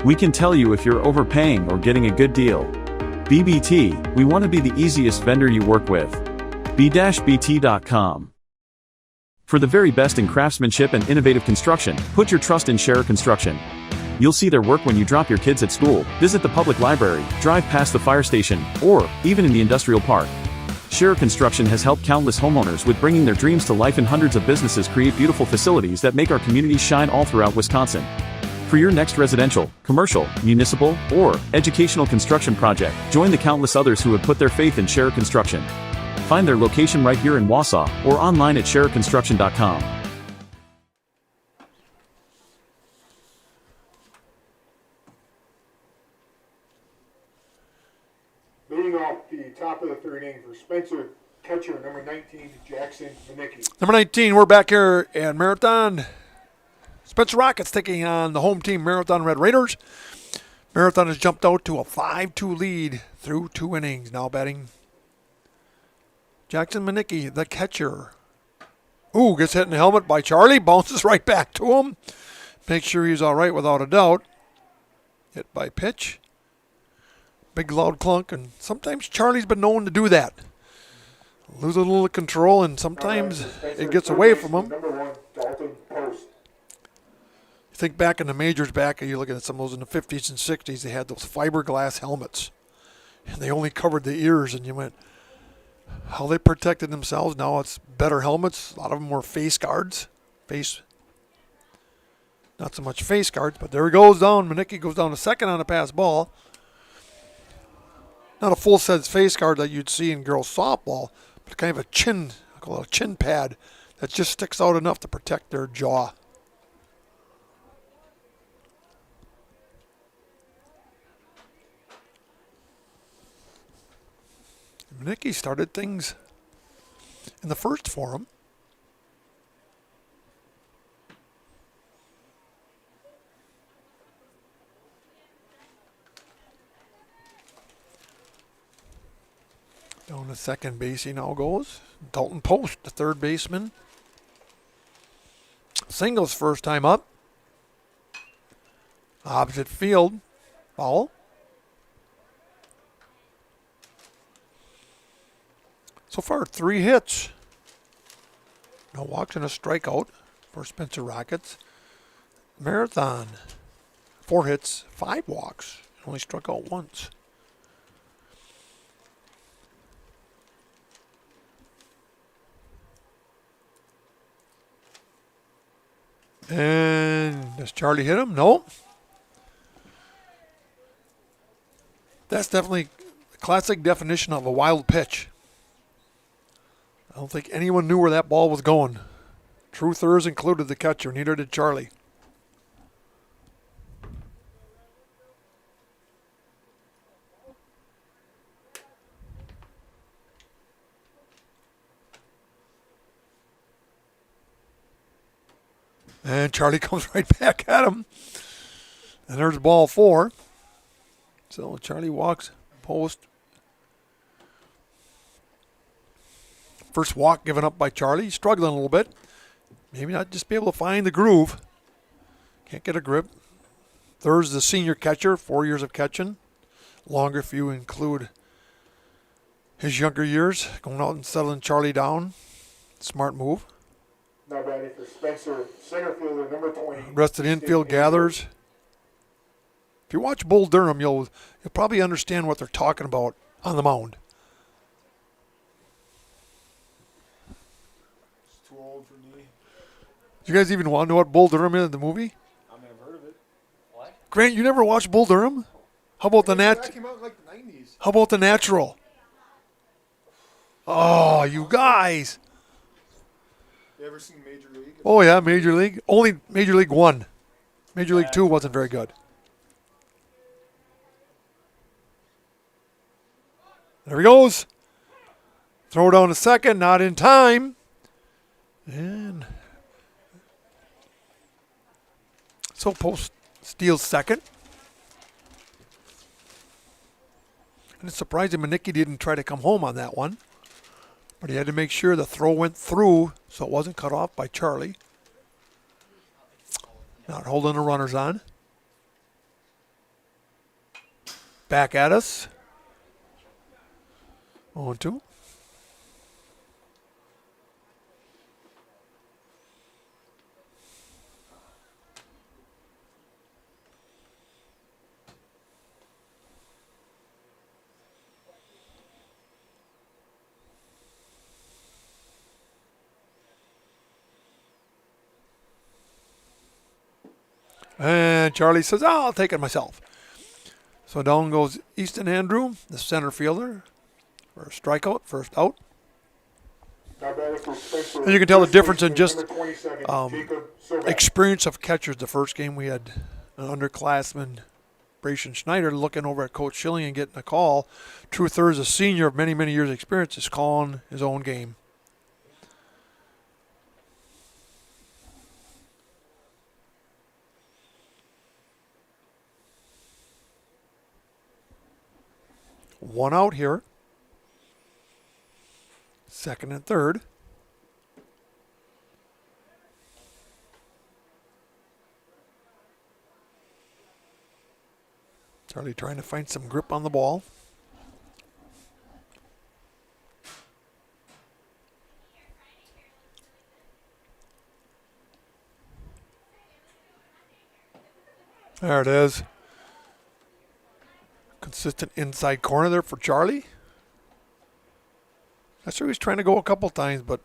[SPEAKER 15] We can tell you if you're overpaying or getting a good deal. BBT, we want to be the easiest vendor you work with. b-bt.com. For the very best in craftsmanship and innovative construction, put your trust in Scherer Construction. You'll see their work when you drop your kids at school, visit the public library, drive past the fire station, or even in the industrial park. Scherer Construction has helped countless homeowners with bringing their dreams to life, and hundreds of businesses create beautiful facilities that make our communities shine all throughout Wisconsin. For your next residential, commercial, municipal, or educational construction project, join the countless others who have put their faith in Scherer Construction. Find their location right here in Wausau or online at schererconstruction.com.
[SPEAKER 2] Leading off the top of the third inning for Spencer, catcher number 19, Jackson Manicki.
[SPEAKER 1] Number 19, we're back here at Marathon. Spencer Rockets taking on the home team, Marathon Red Raiders. Marathon has jumped out to a 5-2 lead through 2 innings. Now batting Jackson Manicki, the catcher. Ooh, gets hit in the helmet by Charlie. Bounces right back to him. Make sure he's all right without a doubt. Hit by pitch. Big loud clunk, and sometimes Charlie's been known to do that. Lose a little control, and sometimes it gets away from him.
[SPEAKER 2] Number 1, Dalton Post.
[SPEAKER 1] Think back in the majors, you're looking at some of those in the 50s and 60s, they had those fiberglass helmets. And they only covered the ears, and you went, how they protected themselves. Now it's better helmets. A lot of them were face guards. Not so much face guards, but there he goes down. Manicki goes down to second on a pass ball. Not a full-size face guard that you'd see in girls softball, but kind of a chin, I call it a chin pad that just sticks out enough to protect their jaw. Manicki started things in the first for him. Down to second base he now goes. Dalton Post, the third baseman. Singles first time up. Opposite field. Foul. So far, 3 hits. No walks and a strikeout for Spencer Rockets. Marathon, 4 hits, 5 walks. Only struck out once. And does Charlie hit him? No. That's definitely a classic definition of a wild pitch. I don't think anyone knew where that ball was going. Truthers included the catcher, neither did Charlie. And Charlie comes right back at him. And there's ball 4. So Charlie walks, Post. First walk given up by Charlie. Struggling a little bit. Maybe not just be able to find the groove. Can't get a grip. Third's the senior catcher, 4 years of catching. Longer if you include his younger years. Going out and settling Charlie down. Smart move.
[SPEAKER 2] Now batting for Spencer, center fielder, number 20.
[SPEAKER 1] Rest of the infield gathers. If you watch Bull Durham, you'll probably understand what they're talking about on the mound.
[SPEAKER 2] It's too old for me.
[SPEAKER 1] Do you guys even want to know what Bull Durham is in the movie?
[SPEAKER 2] I've never heard of it. What?
[SPEAKER 1] Grant, you never watched Bull Durham? How about
[SPEAKER 2] That came out in like the 90s.
[SPEAKER 1] How about The Natural? Oh, you guys.
[SPEAKER 2] You ever seen Major League?
[SPEAKER 1] Oh, yeah, Major League. Only Major League 1. Major League 2 wasn't very good. There he goes. Throw down to second, not in time. And so Post steals second. And it's surprising Manicki didn't try to come home on that one. But he had to make sure the throw went through so it wasn't cut off by Charlie. Not holding the runners on. Back at us. 0-2. And Charlie says, oh, I'll take it myself. So down goes Easton Andrew, the center fielder, for a strikeout, first out. And you can tell the difference in just experience of catchers. The first game we had an underclassman, Brayson Schneider, looking over at Coach Schilling and getting a call. Truther is a senior of many, many years' experience, is calling his own game. One out here. Second and third. Charlie trying to find some grip on the ball. There it is. Consistent inside corner there for Charlie. That's where he was trying to go a couple times, but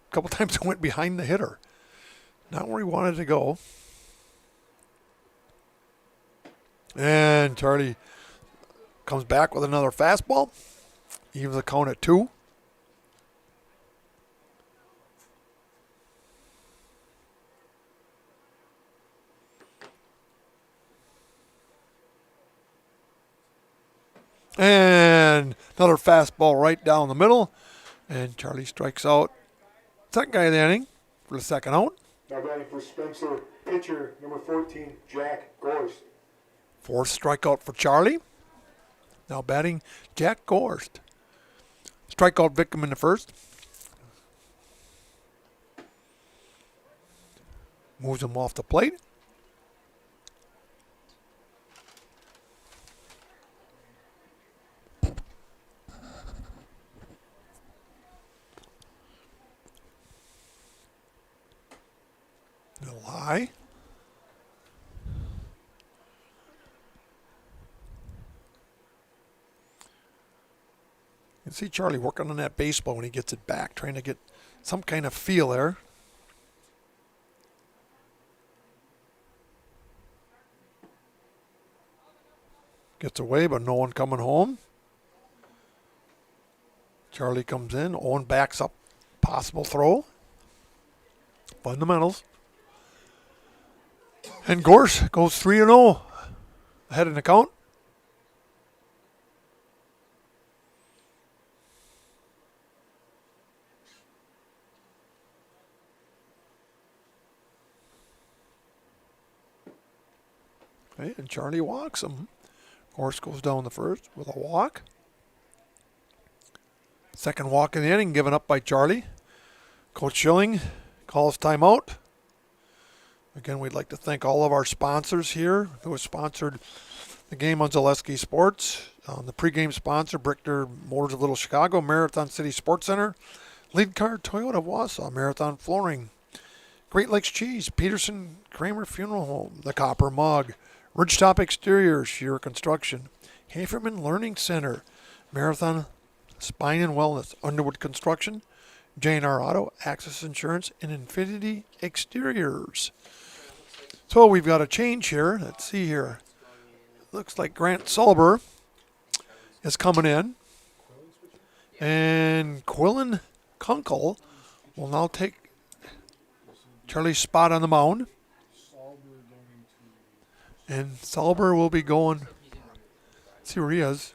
[SPEAKER 1] a couple times it went behind the hitter. Not where he wanted to go. And Charlie comes back with another fastball. Evens the count at 2. And another fastball right down the middle. And Charlie strikes out. Second guy of the inning for the second out.
[SPEAKER 2] Now batting for Spencer, pitcher number 14, Jack Gorst.
[SPEAKER 1] Fourth strikeout for Charlie. Now batting Jack Gorst. Strikeout victim in the first. Moves him off the plate. Little high. You can see Charlie working on that baseball when he gets it back, trying to get some kind of feel there. Gets away, but no one coming home. Charlie comes in. Owen backs up. Possible throw. Fundamentals. And Gorse goes 3-0. Ahead in the count. Okay, and Charlie walks him. Gorse goes down the first with a walk. Second walk in the inning given up by Charlie. Coach Schilling calls timeout. Again, we'd like to thank all of our sponsors here who have sponsored the game on Zaleski Sports. The pregame sponsor, Brickner Motors of Little Chicago, Marathon City Sports Center, Lead Car Toyota of Wausau, Marathon Flooring, Great Lakes Cheese, Peterson Kramer Funeral Home, The Copper Mug, Ridgetop Exteriors, Shearer Construction, Haferman Learning Center, Marathon Spine and Wellness, Underwood Construction, J&R Auto, Access Insurance, and Infinity Exteriors. So we've got a change here. Let's see here. Looks like Grant Sulber is coming in. And Quillen Kunkel will now take Charlie's spot on the mound. And Sulber will be going. Let's see where he is.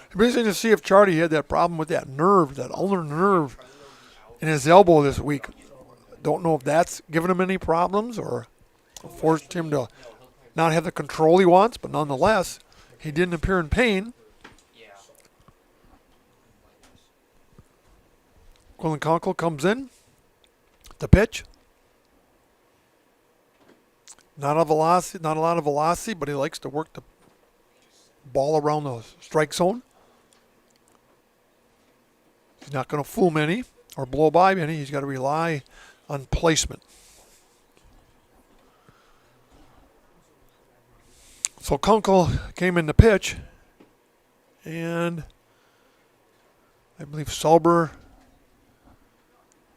[SPEAKER 1] It'd be interesting to see if Charlie had that problem with that nerve, that ulnar nerve in his elbow this week. Don't know if that's given him any problems or forced him to not have the control he wants, but nonetheless, he didn't appear in pain. Quillen Kunkel comes in. The pitch. Not a lot of velocity, but he likes to work the ball around the strike zone. He's not going to fool many or blow by many. He's got to rely on placement. So Kunkel came in to pitch, and I believe Sulber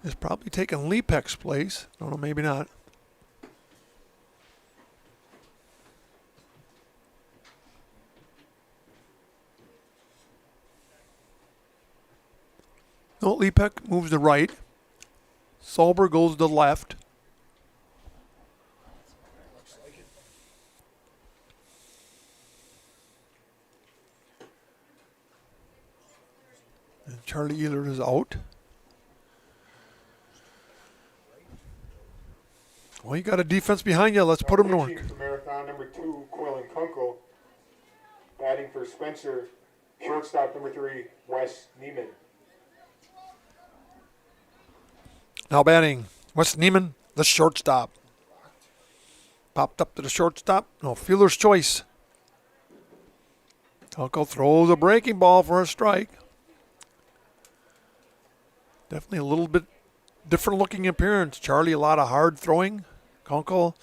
[SPEAKER 1] is probably taking Lepek's place. Don't know, maybe not. No, Lepek moves to right. Sulber goes to left. And Charlie Ehlert is out. Well, you got a defense behind you. Let's put him to work.
[SPEAKER 2] For Marathon number 2, Quillen Kunkel. Batting for Spencer, shortstop number 3, Wes Neiman.
[SPEAKER 1] Now batting, Wes Neiman, the shortstop. Popped up to the shortstop. No, fielder's choice. Kunkel throws a breaking ball for a strike. Definitely a little bit different looking appearance. Charlie, a lot of hard throwing. Kunkel,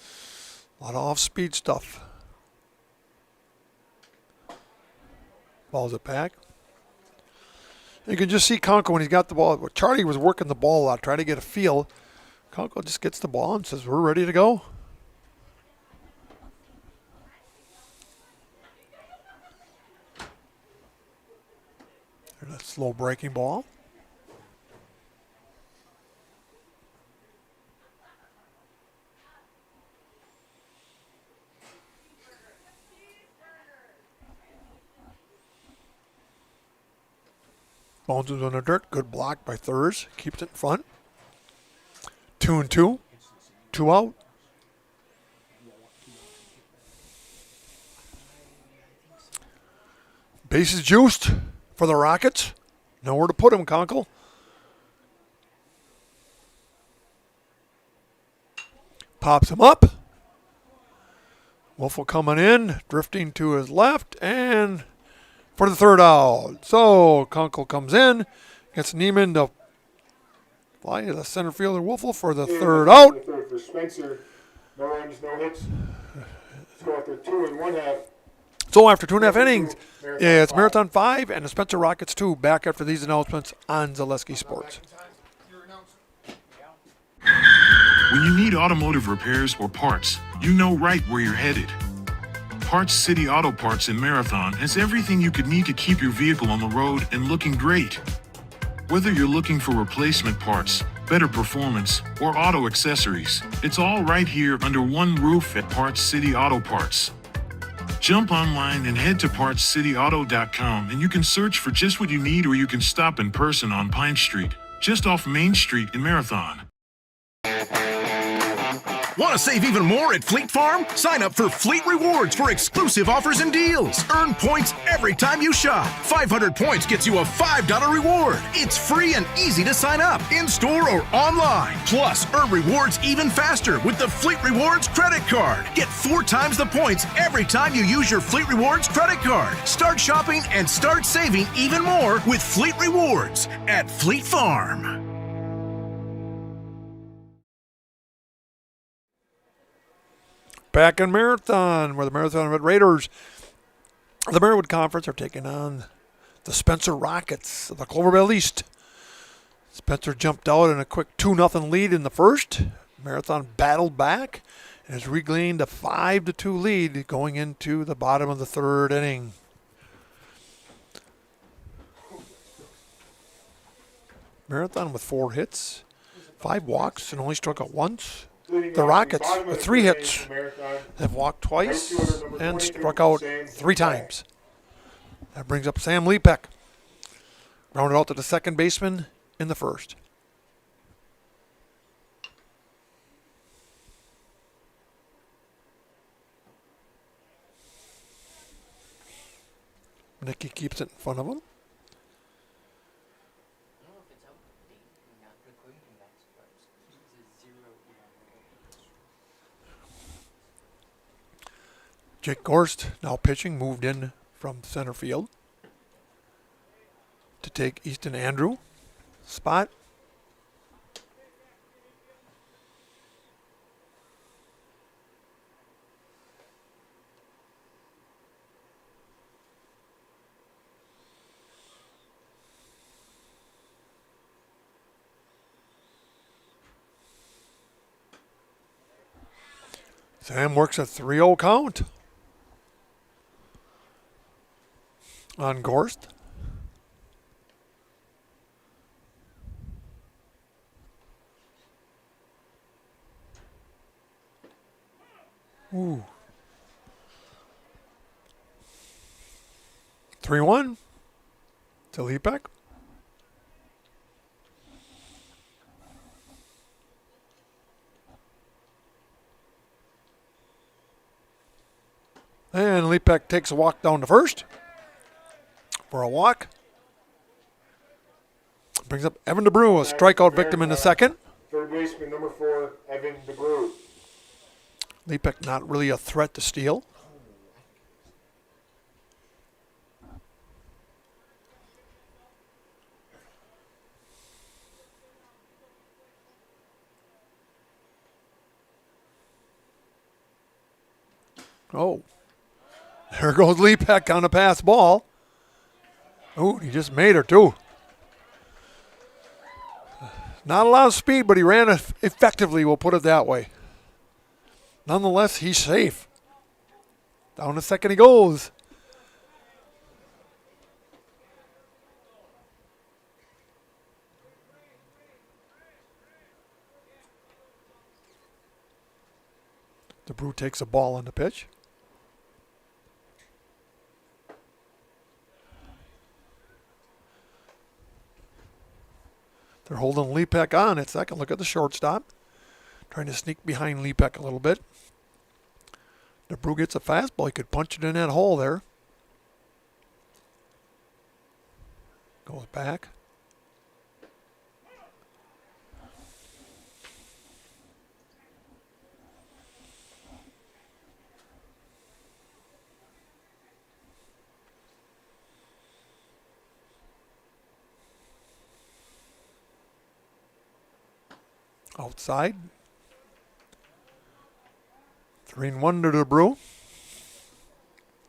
[SPEAKER 1] a lot of off-speed stuff. Ball's it back. You can just see Kunkel when he's got the ball. Charlie was working the ball a lot, trying to get a feel. Kunkel just gets the ball and says, we're ready to go. There's that slow breaking ball. Bones is on the dirt. Good block by Thurs. Keeps it in front. 2-2. 2 out. Bases juiced for the Rockets. Nowhere to put him, Conkle. Pops him up. Wolfel coming in, drifting to his left, and for the third out. So Conkle comes in, gets Neiman to fly to the center fielder Wolfel for the third out.
[SPEAKER 2] The third for Spencer. No runs, no hits. So after 2 1/2.
[SPEAKER 1] So after 2.5 innings, it's Marathon 5 and the Spencer Rockets 2. Back after these announcements on Zaleski Sports.
[SPEAKER 16] When you need automotive repairs or parts, you know right where you're headed. Parts City Auto Parts in Marathon has everything you could need to keep your vehicle on the road and looking great. Whether you're looking for replacement parts, better performance, or auto accessories, it's all right here under one roof at Parts City Auto Parts. Jump online and head to PartsCityAuto.com and you can search for just what you need, or you can stop in person on Pine Street, just off Main Street in Marathon.
[SPEAKER 17] Want to save even more at Fleet Farm? Sign up for Fleet Rewards for exclusive offers and deals. Earn points every time you shop. 500 points gets you a $5 reward. It's free and easy to sign up, in-store or online. Plus, earn rewards even faster with the Fleet Rewards credit card. Get 4 times the points every time you use your Fleet Rewards credit card. Start shopping and start saving even more with Fleet Rewards at Fleet Farm.
[SPEAKER 1] Back in Marathon, where the Marathon Red Raiders of the Marywood Conference are taking on the Spencer Rockets of the Clover Belt East. Spencer jumped out in a quick 2-0 lead in the first. Marathon battled back and has regained a 5-2 lead going into the bottom of the third inning. Marathon with 4 hits, 5 walks, and only struck out once. The Rockets, with 3 hits, have walked twice and struck out 3 times. That brings up Sam Lepek. Grounded out to the second baseman in the first. Nicky keeps it in front of him. Jake Gorst, now pitching, moved in from center field to take Easton Andrew spot. Sam works a 3-0 count on Gorst. Ooh. 3-1 to Lepek. And Lepek takes a walk down to first for a walk. Brings up Evan DeBrew, a strikeout victim in the second.
[SPEAKER 2] Third baseman, number 4, Evan DeBrew.
[SPEAKER 1] Lepek not really a threat to steal. Oh, there goes Lepek on a pass ball. Oh, he just made her too. Not a lot of speed, but he ran effectively, we'll put it that way. Nonetheless, he's safe. Down to second he goes. DeBrew takes a ball on the pitch. They're holding Lepek on at second. Look at the shortstop. Trying to sneak behind Lepek a little bit. DeBrew gets a fastball. He could punch it in that hole there. Goes back. Outside. 3-1 to DeBrew.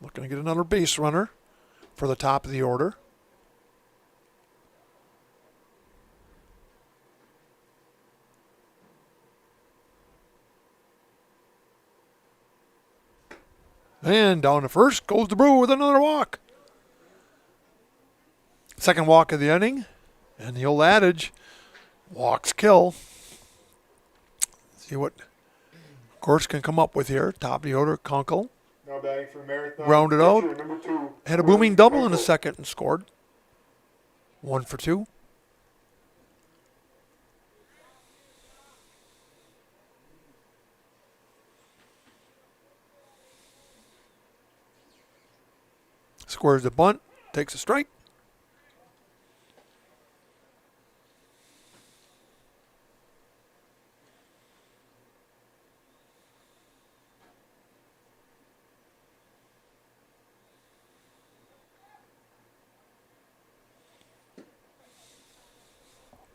[SPEAKER 1] Looking to get another base runner for the top of the order. And down to first goes DeBrew with another walk. Second walk of the inning. And the old adage, walks kill. See what Course can come up with here. Top of the order, Kunkel.
[SPEAKER 2] Now batting for Marathon.
[SPEAKER 1] Grounded out.
[SPEAKER 2] Number 2.
[SPEAKER 1] Had a booming double in the second and scored. 1 for 2. Squares the bunt. Takes a strike.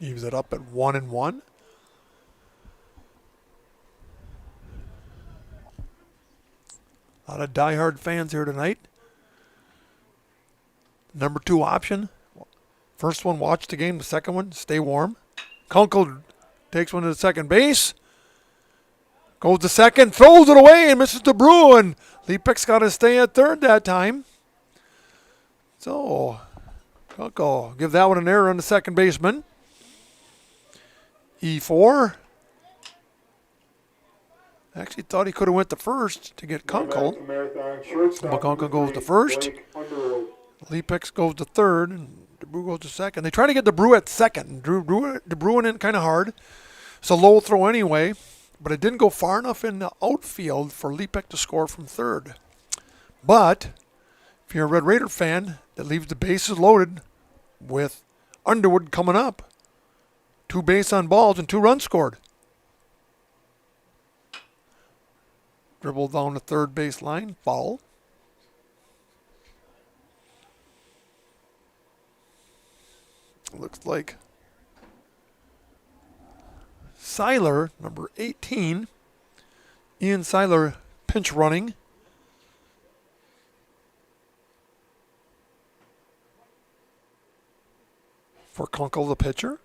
[SPEAKER 1] Evens it up at 1-1. A lot of diehard fans here tonight. Number 2 option. First one, watch the game. The second one, stay warm. Kunkel takes one to the second base. Goes to second, throws it away, and misses DeBrew. And Lepek's got to stay at third that time. So, Kunkel give that one an error on the second baseman. E4. Actually thought he could have went to first to get Kunkel. But Kunkel goes to first. Lepek goes to third, and DeBrew goes to second. They try to get DeBrew at second. DeBrew went in kind of hard. It's a low throw anyway, but it didn't go far enough in the outfield for Lepek to score from third. But if you're a Red Raider fan, that leaves the bases loaded with Underwood coming up. 2 base on balls and 2 runs scored. Dribble down the third base line, foul. Looks like Seiler, number 18. Ian Seiler pinch running. For Kunkel, the pitcher.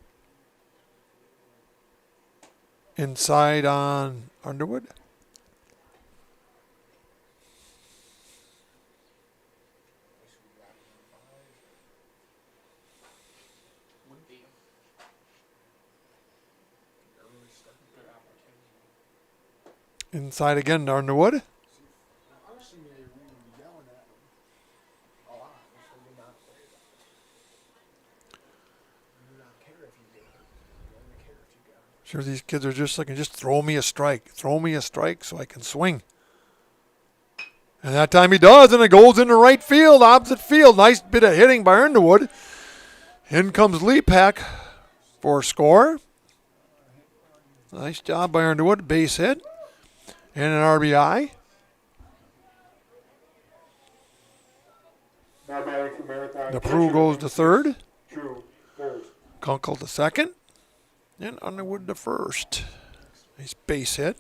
[SPEAKER 1] Inside on Underwood. Inside again to Underwood. Sure, these kids are just looking, just throw me a strike so I can swing. And that time he does, and it goes into right field, opposite field. Nice bit of hitting by Underwood. In comes Lepek for a score. Nice job by Underwood, base hit, and an RBI. DeBrew goes to third. Kunkel to second. And Underwood to first. Nice base hit.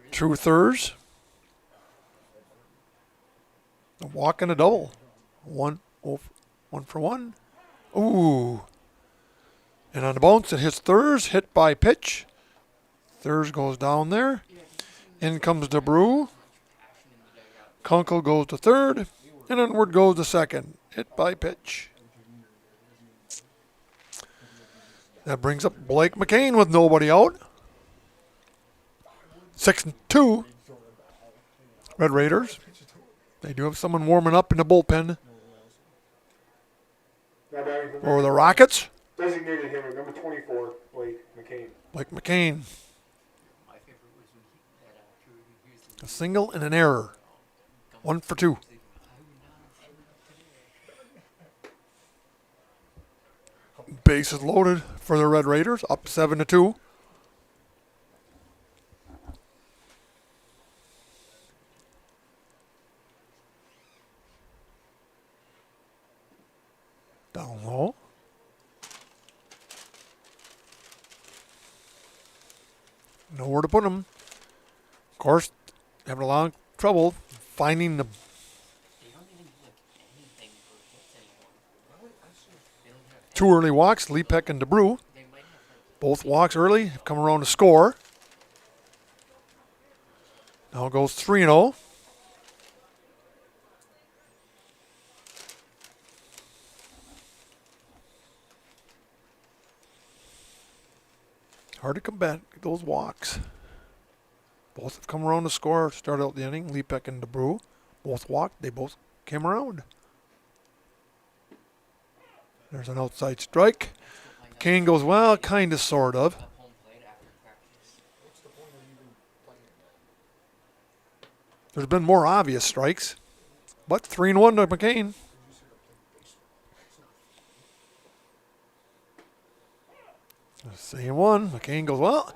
[SPEAKER 1] True thirds. A walk and a double. 1 for 1. Ooh. And on the bounce, it hits thirds. Hit by pitch. Thirds goes down there. In comes DeBrew. Kunkel goes to third. And Underwood goes to second. Hit by pitch. That brings up Blake McCain with nobody out. 6-2. Red Raiders. They do have someone warming up in the bullpen. For the Rockets.
[SPEAKER 2] Designated hitter, number 24, Blake McCain.
[SPEAKER 1] Blake McCain. A single and an error. 1 for 2. Bases loaded for the Red Raiders, up 7-2. Down low. Nowhere to put them. Of course, having a lot of trouble finding the two early walks, Lepek and DeBrew. Both walks early, have come around to score. Now it goes 3-0. Hard to combat those walks. Both have come around to score. Start out the inning. Lepek and DeBrew both walked. They both came around. There's an outside strike. McCain goes, well, kind of, sort of. There's been more obvious strikes. But 3-1 to McCain. Same one. McCain goes, well,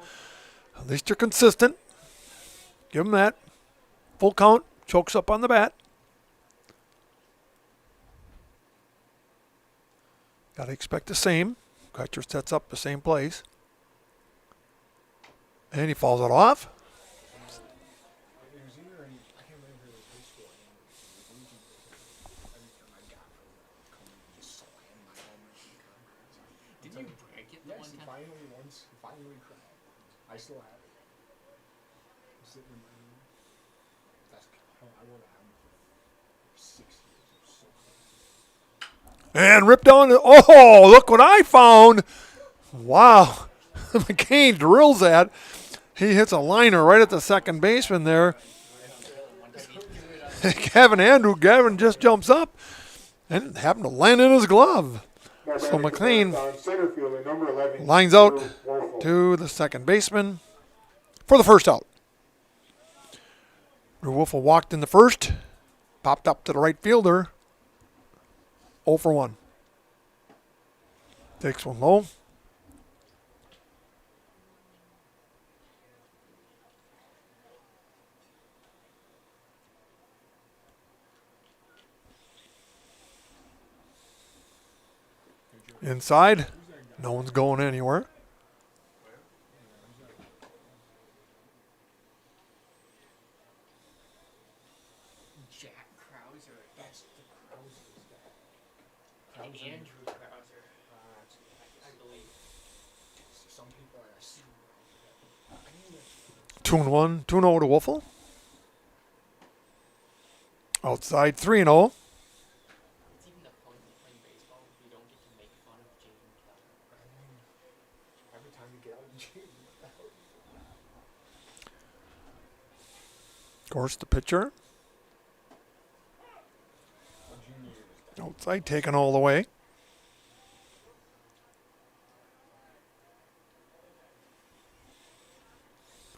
[SPEAKER 1] at least you're consistent. Give him that. Full count. Chokes up on the bat. Got to expect the same. Catcher sets up the same place. And he falls it off.
[SPEAKER 18] Did you break it the one time? Finally cried. I still have it. I'm sitting in my room. That's how I want to have it for 6 years. So
[SPEAKER 1] and ripped on. Oh, look what I found. Wow. McCain drills that. He hits a liner right at the second baseman there. Gavin just jumps up and happened to land in his glove. So McCain lines out to the second baseman for the first out. Drew Wolfel walked in the first, popped up to the right fielder. 0 for 1. Takes one low. Inside, no one's going anywhere.
[SPEAKER 18] Jack Krauser. That's the Krausers guy. Andrew Krauser. I believe. Some people are assuming.
[SPEAKER 1] 2-1, 2-0 to Wolfel. Outside 3-0. Of course, the pitcher. Outside, taken all the way.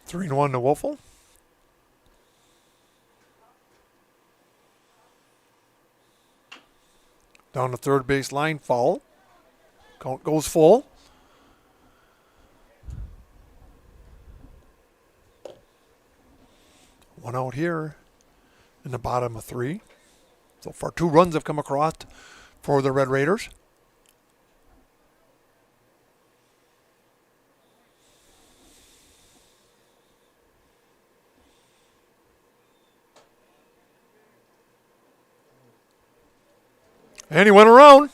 [SPEAKER 1] 3-1 to Wolfel. Down the third base line, foul. Count goes full. One out here in the bottom of 3. So far, 2 runs have come across for the Red Raiders. And he went around.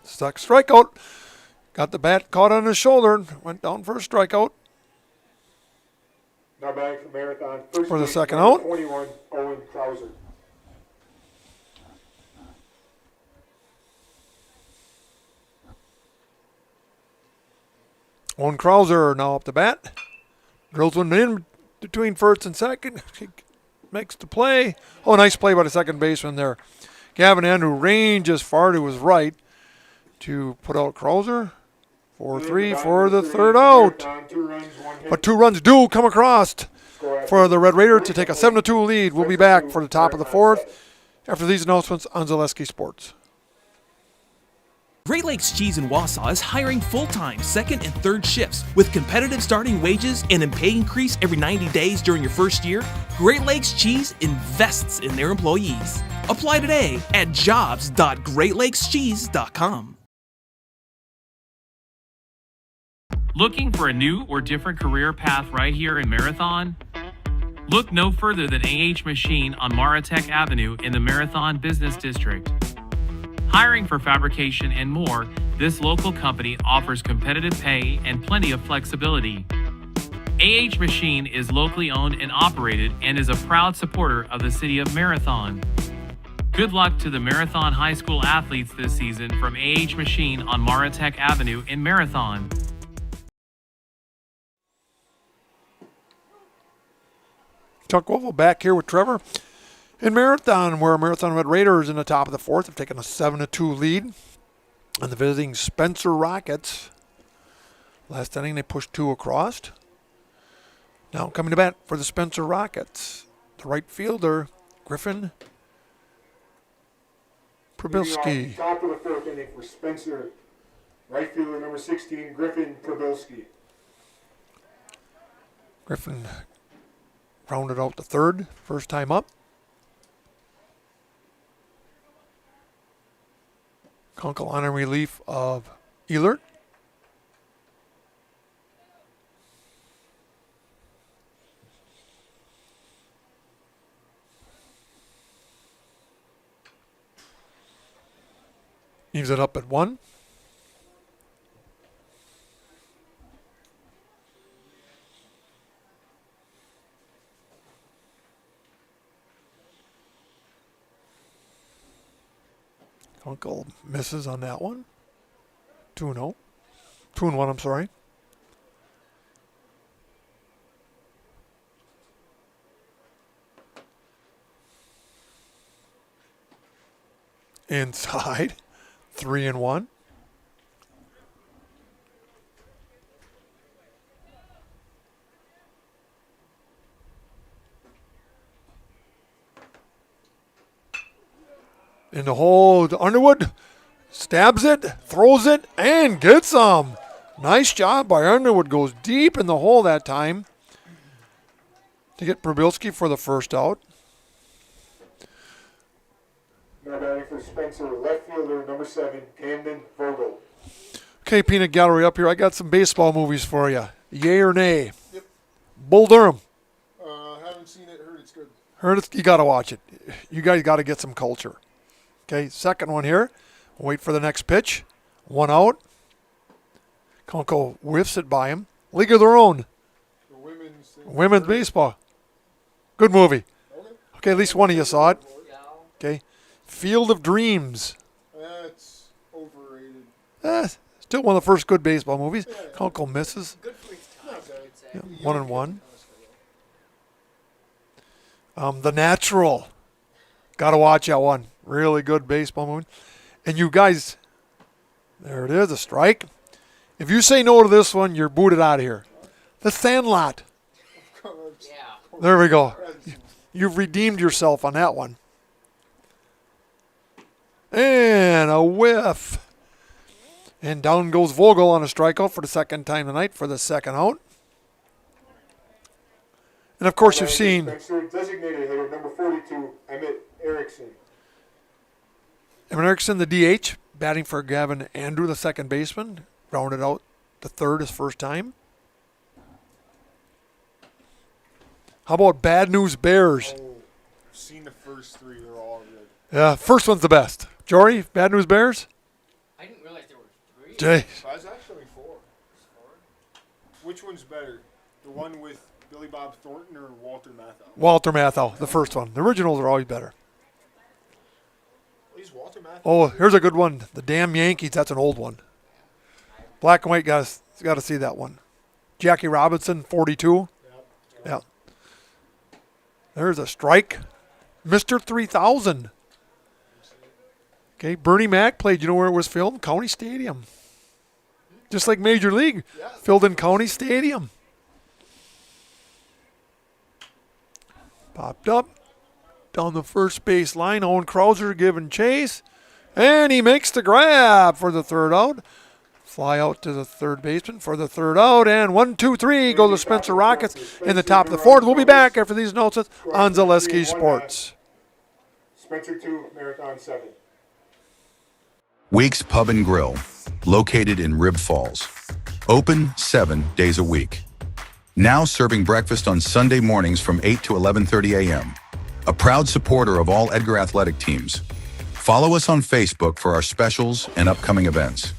[SPEAKER 1] Stuck strikeout. Got the bat caught on his shoulder. Went down for a strikeout.
[SPEAKER 2] Now back to Marathon. First
[SPEAKER 1] For the
[SPEAKER 2] base,
[SPEAKER 1] second
[SPEAKER 2] number
[SPEAKER 1] out.
[SPEAKER 2] 21, Owen Krauser.
[SPEAKER 1] Owen Krauser now up the bat. Drills one in between first and second. He makes the play. Oh, nice play by the second baseman there. Gavin Andrew ranges far to his right to put out Krauser. 4-3 for the third out. But 2 runs do come across for the Red Raider to take a 7-2 lead. We'll be back for the top of the 4th after these announcements on Zaleski Sports.
[SPEAKER 19] Great Lakes Cheese in Wausau is hiring full-time second and third shifts with competitive starting wages and a pay increase every 90 days during your first year. Great Lakes Cheese invests in their employees. Apply today at jobs.greatlakescheese.com.
[SPEAKER 12] Looking for a new or different career path right here in Marathon? Look no further than AH Machine on Maratech Avenue in the Marathon Business District. Hiring for fabrication and more, this local company offers competitive pay and plenty of flexibility. AH Machine is locally owned and operated and is a proud supporter of the city of Marathon. Good luck to the Marathon High School athletes this season from AH Machine on Maratech Avenue in Marathon.
[SPEAKER 1] Chuck Wolfel back here with Trevor in Marathon, where Marathon Red Raiders in the top of the fourth have taken a 7-2 lead on the visiting Spencer Rockets. Last inning, they pushed 2 across. Now coming to bat for the Spencer Rockets, the right fielder, Griffin Probilski.
[SPEAKER 2] Top of the fourth inning for Spencer, right fielder number 16, Griffin Probilski.
[SPEAKER 1] Griffin rounded out the third, first time up. Kunkel on in relief of Ehlert. Leaves it up at 1. Kunkel misses on that one. 2-0. 2-1, I'm sorry. Inside. 3-1. In the hole, Underwood stabs it, throws it, and gets some. Nice job by Underwood. Goes deep in the hole that time to get Probilski for the first out.
[SPEAKER 2] Now batting for Spencer, left fielder number 7, Camden Vogel.
[SPEAKER 1] Okay, Peanut Gallery up here. I got some baseball movies for you. Yay or nay? Yep. Bull Durham.
[SPEAKER 18] Haven't seen it. Heard it's good.
[SPEAKER 1] Heard it. You got to watch it. You guys got to get some culture. Okay, second one here. Wait for the next pitch. 1 out. Kunkel whiffs it by him. League of Their Own. Women's baseball. Good movie. Okay, at least one of you saw it. Okay. Field of Dreams.
[SPEAKER 18] That's overrated.
[SPEAKER 1] Still one of the first good baseball movies. Kunkel misses.
[SPEAKER 18] Good for its time,
[SPEAKER 1] Yeah, 1-1. The Natural. Got to watch that one. Really good baseball movie. And you guys, there it is, a strike. If you say no to this one, you're booted out of here. The Sandlot. There we go. You've redeemed yourself on that one. And a whiff. And down goes Vogel on a strikeout for the second time tonight for the second out. And of course, you've seen
[SPEAKER 2] Designated hitter number 42, Emmett Erickson.
[SPEAKER 1] Emmett Erickson, the DH, batting for Gavin Andrew, the second baseman. Rounded out the third his first time. How about Bad News Bears?
[SPEAKER 18] I've seen the first 3. They're all good.
[SPEAKER 1] Yeah, first one's the best. Jory, Bad News Bears?
[SPEAKER 20] I didn't realize there were 3.
[SPEAKER 1] Jay.
[SPEAKER 18] That's actually 4. Which one's better? The one with Billy Bob Thornton or Walter Matthau?
[SPEAKER 1] Walter Matthau, the first one. The originals are always better.
[SPEAKER 18] He's Walter Matthau.
[SPEAKER 1] Oh, here's a good one. The Damn Yankees. That's an old one. Black and white guys. Got to see that one. Jackie Robinson, 42. Yeah. There's a strike. Mr. 3000. Okay, Bernie Mac played. You know where it was filmed? County Stadium. Just like Major League. Filled in County Stadium. Popped up. Down the first base line. Owen Krauser giving chase. And he makes the grab for the third out. Fly out to the third baseman for the third out. And 1, 2, 3 go the Spencer Rockets in the top of the fourth. We'll be back after these notes on Zaleski Sports.
[SPEAKER 2] Spencer 2, Marathon 7.
[SPEAKER 21] Wake's Pub and Grill, located in Rib Falls. Open 7 days a week. Now serving breakfast on Sunday mornings from 8 to 11:30 a.m. A proud supporter of all Edgar athletic teams. Follow us on Facebook for our specials and upcoming events.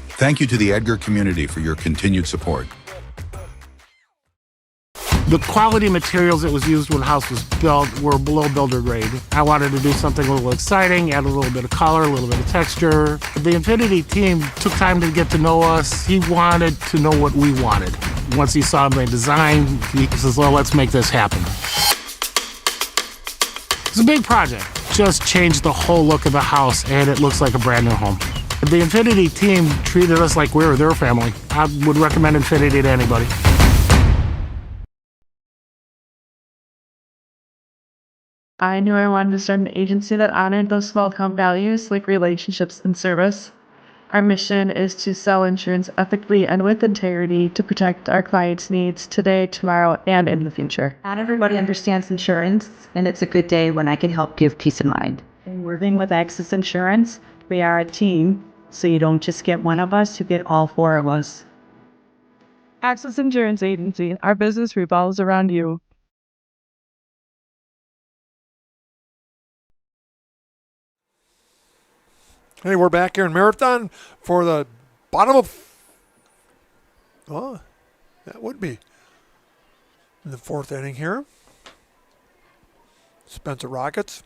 [SPEAKER 21] Thank you to the Edgar community for your continued support.
[SPEAKER 3] The quality materials that was used when the house was built were below builder grade. I wanted to do something a little exciting, add a little bit of color, a little bit of texture. The Infinity team took time to get to know us. He wanted to know what we wanted. Once he saw my design, he says, well, let's make this happen. It's a big project. Just changed the whole look of the house, and it looks like a brand new home. The Infinity team treated us like we were their family. I would recommend Infinity to anybody.
[SPEAKER 4] I knew I wanted to start an agency that honored those small town values like relationships and service. Our mission is to sell insurance ethically and with integrity to protect our clients' needs today, tomorrow, and in the future.
[SPEAKER 5] Not everybody understands insurance, and it's a good day when I can help give peace of mind.
[SPEAKER 6] In working with Access Insurance, we are a team, so you don't just get one of us, you get all four of us.
[SPEAKER 4] Access Insurance Agency, our business revolves around you.
[SPEAKER 1] Hey, we're back here in Marathon for the bottom of... Oh, that would be in the fourth inning here. Spencer Rockets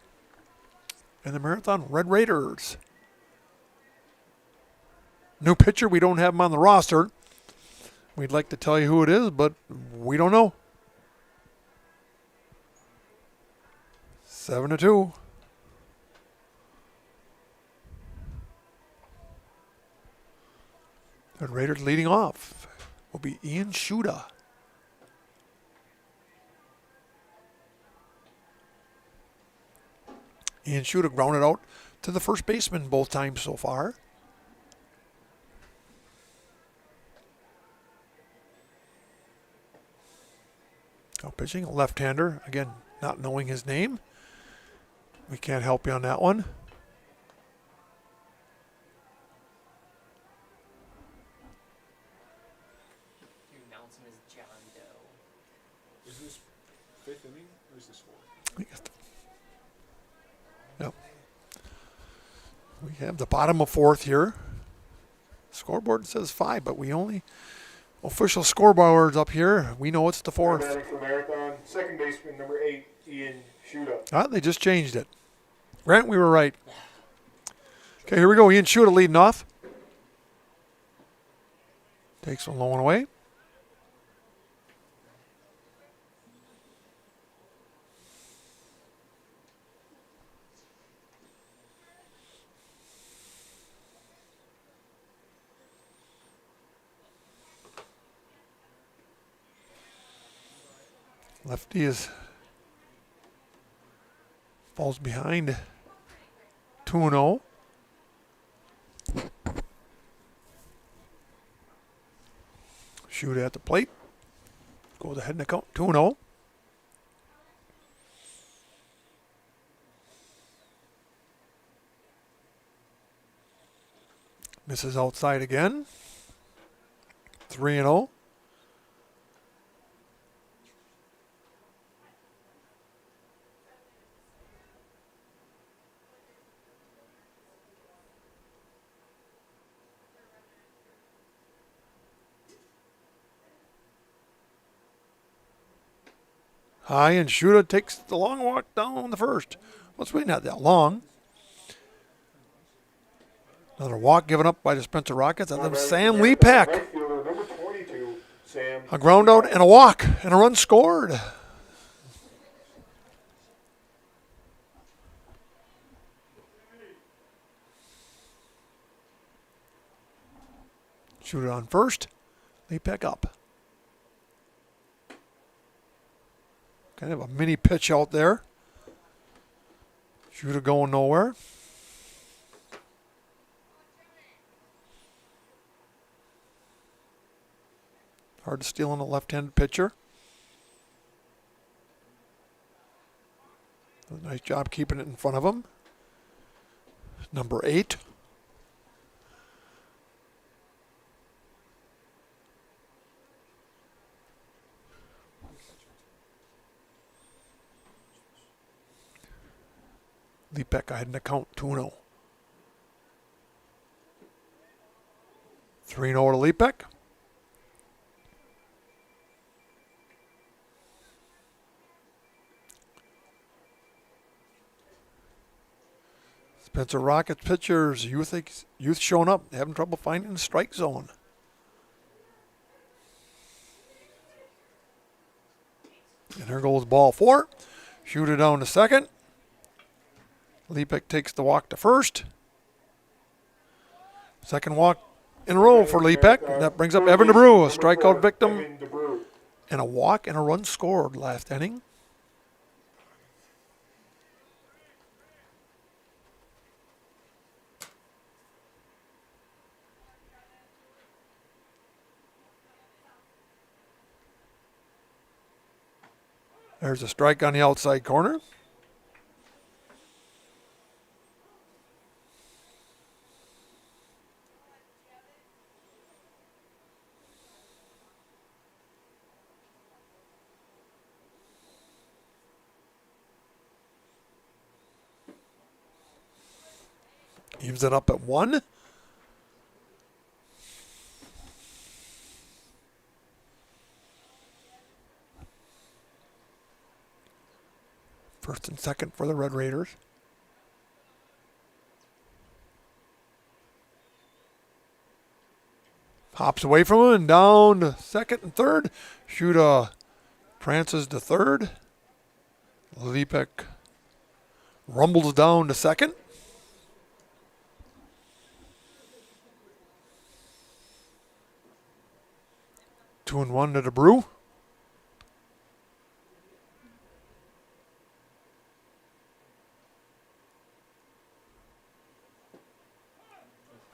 [SPEAKER 1] and the Marathon Red Raiders. New pitcher, we don't have him on the roster. We'd like to tell you who it is, but we don't know. 7-2. The Raiders leading off will be Ian Shuda. Ian Shuda grounded out to the first baseman both times so far. Now pitching, a left-hander. Again, not knowing his name. We can't help you on that one.
[SPEAKER 18] Is this fifth inning or is this fourth?
[SPEAKER 1] Yep. We have the bottom of fourth here. Scoreboard says 5, but we only official scoreboards up here. We know it's the fourth.
[SPEAKER 2] For Marathon, second baseman number 8, Ian Shuda.
[SPEAKER 1] Ah, they just changed it. Grant, we were right. Okay, here we go. Ian Shuda leading off. Takes one low and away. Lefty falls behind 2-0. Shoot at the plate. Goes ahead and the count 2-0. Misses outside again. 3-0. High and Shuda takes the long walk down the first. Well, it's really not that long. Another walk given up by the Spencer Rockets. And then Sam Leapak. A ground out and a walk and a run scored. Shoot it on first. Leapak up. Kind of a mini pitch out there. Shooter going nowhere. Hard to steal on a left-handed pitcher. Nice job keeping it in front of him. Number 8. Lepek ahead in the count, 2-0. 3-0 to Lepek. Spencer Rockets pitchers, youth showing up, having trouble finding the strike zone. And there goes ball 4. Shoot it down to second. Lepek takes the walk to first. Second walk in a row for Lepek. That brings up Evan DeBrew, a strikeout victim, and a walk and a run scored last inning. There's a strike on the outside corner. Evens it up at 1. First and second for the Red Raiders. Hops away from him and down to second and third. Shuda prances to third. Lepek rumbles down to second. Two and one to DeBrew.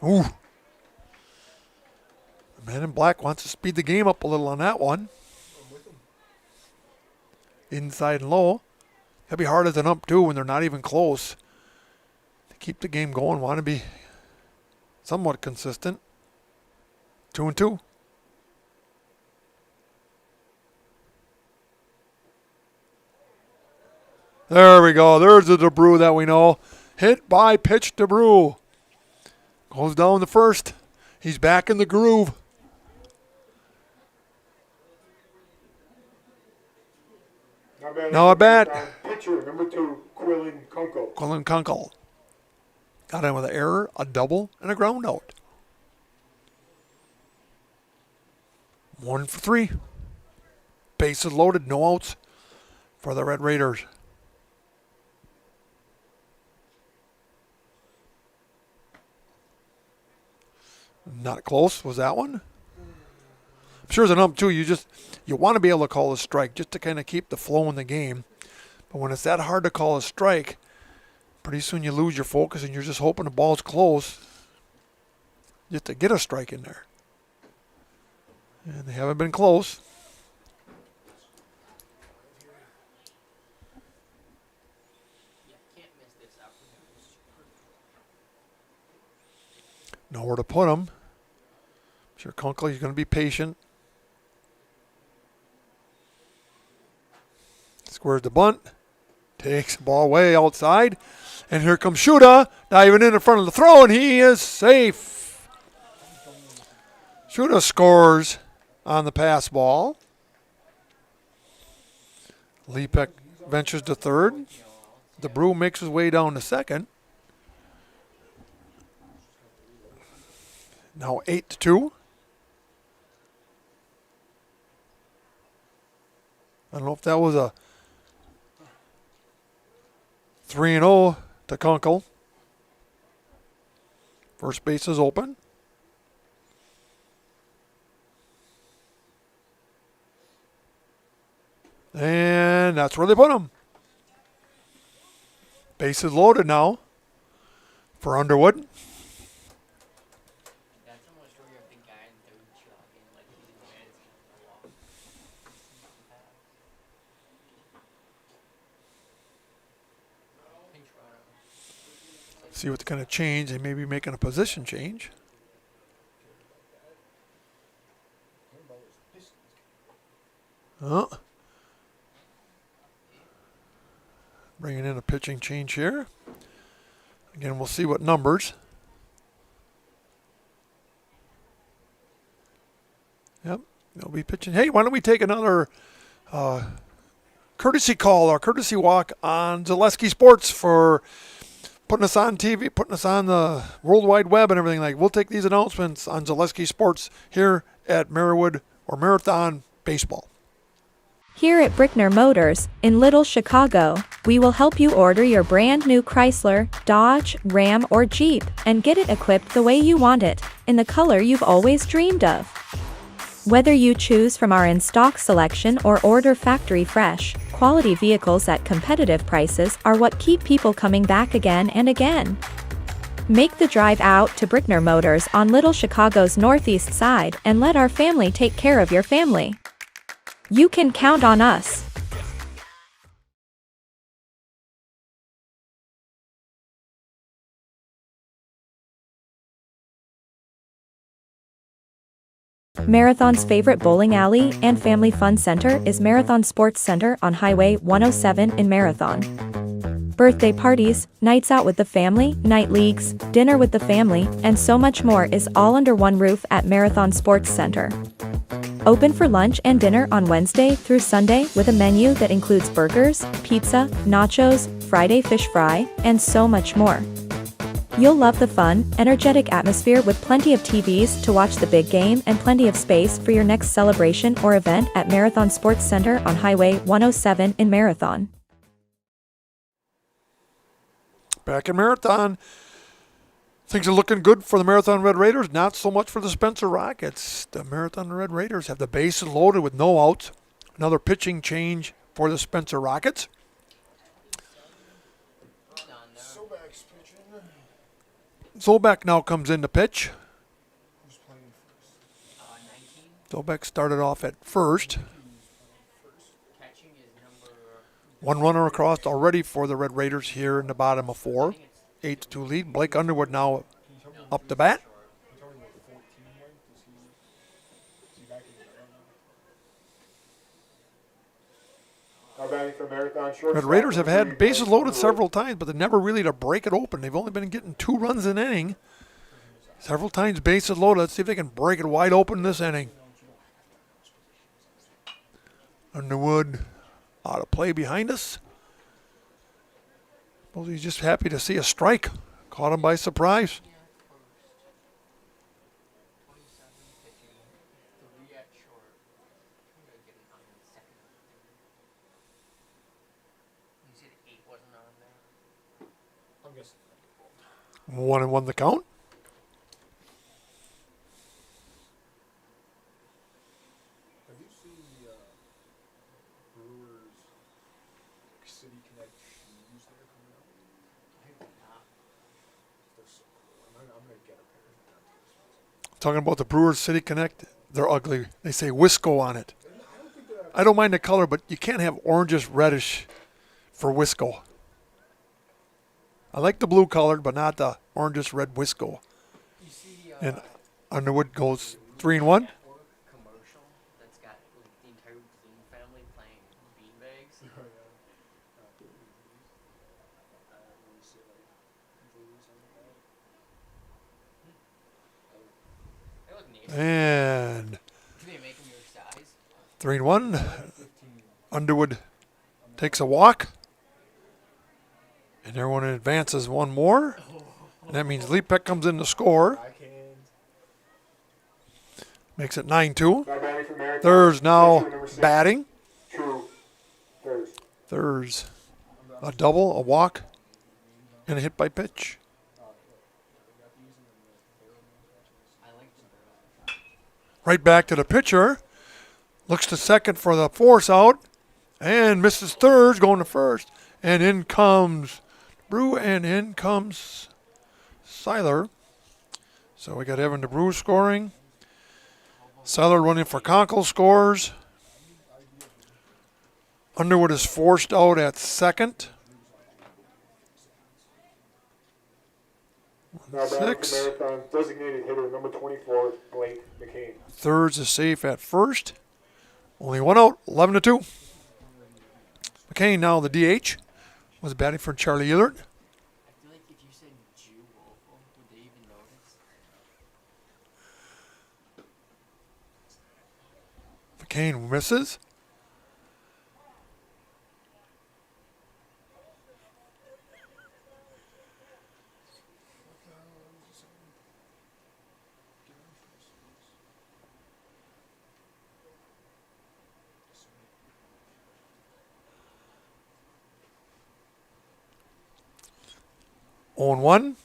[SPEAKER 1] Ooh. The man in black wants to speed the game up a little on that one. Inside and low. That'd be hard as an ump too when they're not even close. To keep the game going, want to be somewhat consistent. 2 and 2. There we go. There's the DeBrew that we know. Hit by pitch DeBrew. Goes down the first. He's back in the groove. Now a bat.
[SPEAKER 2] Pitcher number 2, Quillen Kunkel.
[SPEAKER 1] Quillen Kunkel. Got in with an error, a double, and a ground out. 1 for 3. Bases loaded, no outs for the Red Raiders. Not close, was that one? I'm sure as an ump too, you want to be able to call a strike just to kind of keep the flow in the game. But when it's that hard to call a strike, pretty soon you lose your focus and you're just hoping the ball's close just to get a strike in there. And they haven't been close. Nowhere to put him. I'm sure Kunkel is going to be patient. Squares the bunt. Takes the ball way outside. And here comes Shuda, diving in front of the throw, and he is safe. Shuda scores on the pass ball. Lepek ventures to third. DeBrew makes his way down to second. Now 8-2. I don't know if that was a 3-0 to Kunkel. First base is open. And that's where they put him. Base is loaded now for Underwood. See what kind of change. They may be making a position change. Oh. Bringing in a pitching change here. Again, we'll see what numbers. Yep, they'll be pitching. Hey, why don't we take another courtesy call or courtesy walk on Zaleski Sports for putting us on TV, putting us on the World Wide Web and everything. We'll take these announcements on Zaleski Sports here at Marywood or Marathon Baseball.
[SPEAKER 7] Here at Brickner Motors, in Little Chicago, we will help you order your brand new Chrysler, Dodge, Ram, or Jeep and get it equipped the way you want it, in the color you've always dreamed of. Whether you choose from our in-stock selection or order factory fresh, quality vehicles at competitive prices are what keep people coming back again and again. Make the drive out to Brickner Motors on Little Chicago's northeast side and let our family take care of your family. You can count on us. Marathon's favorite bowling alley and family fun center is Marathon Sports Center on Highway 107 in Marathon. Birthday parties, nights out with the family, night leagues, dinner with the family, and so much more is all under one roof at Marathon Sports Center. Open for lunch and dinner on Wednesday through Sunday with a menu that includes burgers, pizza, nachos, Friday fish fry, and so much more. You'll love the fun, energetic atmosphere with plenty of TVs to watch the big game and plenty of space for your next celebration or event at Marathon Sports Center on Highway 107 in Marathon.
[SPEAKER 1] Back in Marathon, things are looking good for the Marathon Red Raiders, not so much for the Spencer Rockets. The Marathon Red Raiders have the bases loaded with no outs. Another pitching change for the Spencer Rockets. Zolbeck now comes in to pitch. Zolbeck started off at first. One runner across already for the Red Raiders here in the bottom of 4. 8-2 lead. Blake Underwood now up to bat. Red Raiders have had bases loaded several times, but they're never really to break it open. They've only been getting 2 runs an inning. Several times bases loaded. Let's see if they can break it wide open this inning. Underwood out of play behind us. Well, he's just happy to see a strike. Caught him by surprise. One and one the count.
[SPEAKER 18] Have you seen the Brewers City Connect shoes that are coming out? I have not. They're so cool. I'm gonna get a pair.
[SPEAKER 1] Talking about the Brewers City Connect, they're ugly. They say Wisco on it. I don't mind the color, but you can't have orangish reddish for Wisco. I like the blue colored, but not the orangish red Wisco. And Underwood goes 3-1. And 3-1. Underwood takes a walk. And everyone advances one more. And that means Lepek comes in to score. Makes it 9-2. Thurs now batting. Thurs a double, a walk, and a hit by pitch. Right back to the pitcher. Looks to second for the force out. And misses third, going to first. And in comes Brew, and in comes Seiler. So we got Evan DeBrew scoring. Seiler running for Conkle scores. Underwood is forced out at second.
[SPEAKER 2] Now batting for
[SPEAKER 1] 6.
[SPEAKER 2] Marathon, designated hitter number 24, Blake McCain.
[SPEAKER 1] Thirds is safe at first. Only one out, 11-2. McCain, now the DH, was batting for Charlie Ehlert.
[SPEAKER 20] I feel like if you said Jew Woeful, would they even notice?
[SPEAKER 1] McCain misses. On 1.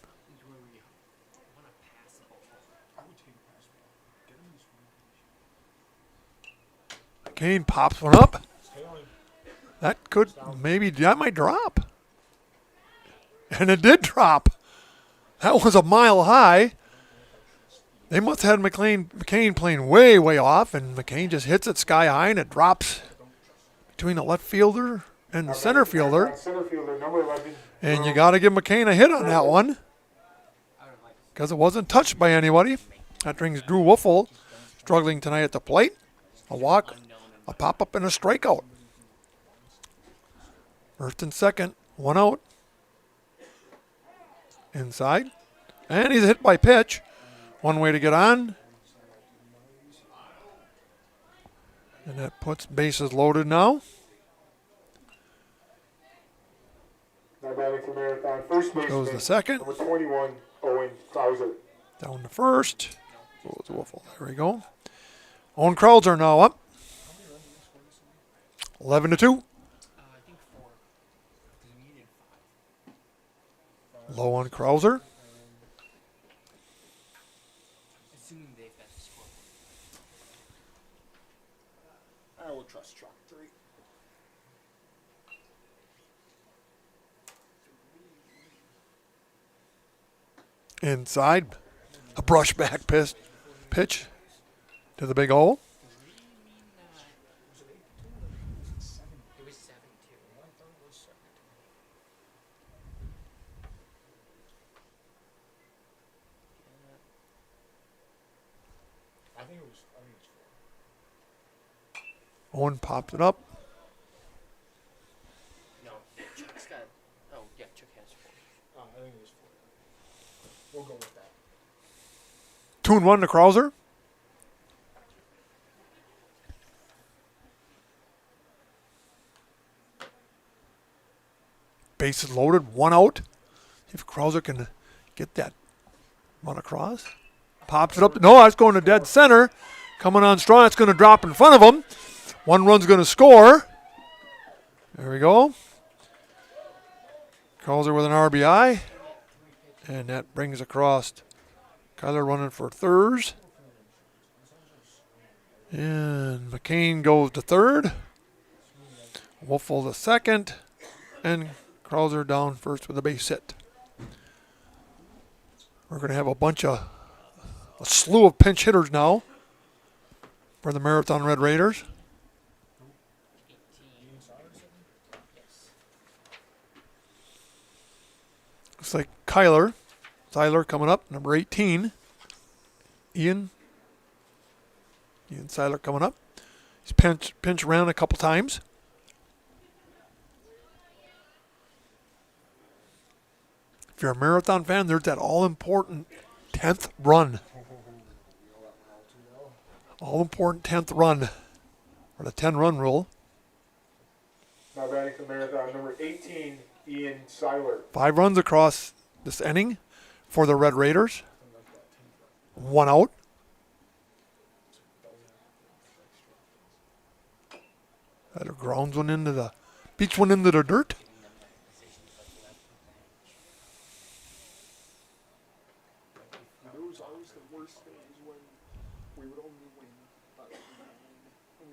[SPEAKER 1] Kane pops one up. That might drop. And it did drop. That was a mile high. They must have had McCain playing way, way off, and McCain just hits it sky high, and it drops between the left fielder and the center fielder.
[SPEAKER 2] Center fielder, number 11.
[SPEAKER 1] And you got to give McCain a hit on that one because it wasn't touched by anybody. That brings Drew Wolfel struggling tonight at the plate. A walk, a pop-up, and a strikeout. First and second, one out. Inside. And he's hit by pitch. One way to get on. And that puts bases loaded now.
[SPEAKER 2] Now batting for Marathon, first baseman.
[SPEAKER 1] Goes the second.
[SPEAKER 2] Number 21, Owen Krauser.
[SPEAKER 1] Down to first. Goes Wolfel. There we go. Owen Krauser now up. 11-2. Low on Krauser.
[SPEAKER 20] Assuming they've got the score.
[SPEAKER 18] I will trust Chuck 3.
[SPEAKER 1] Inside. A brush back pitch to the big hole.
[SPEAKER 20] It was 7-2.
[SPEAKER 18] I think it's 4.
[SPEAKER 1] Owen pops it up.
[SPEAKER 20] No, Chuck's got. Oh, yeah, Chuck has 4.
[SPEAKER 18] I think it was 4. We'll go with that.
[SPEAKER 1] 2-1 to Krauser. Bases loaded, one out. If Krauser can get that one across. Pops it up. No, that's going to dead center. Coming on strong. That's going to drop in front of him. One run's going to score. There we go. Krauser with an RBI. And that brings across Kyler running for thirds. And McCain goes to third. Wolfel to second. And Krauser down first with a base hit. We're going to have a slew of pinch hitters now for the Marathon Red Raiders. Looks like Tyler coming up, number 18. Ian Seiler coming up. He's pinch around a couple times. If you're a Marathon fan, there's that all-important 10th run. All-important 10th run, or the 10-run rule.
[SPEAKER 2] Now batting for Marathon, number 18, Ian Seiler.
[SPEAKER 1] 5 runs across this inning for the Red Raiders. 1 out. That grounds one into the, beats one into the dirt.
[SPEAKER 18] It was always the worst days when we would only win about 9, and we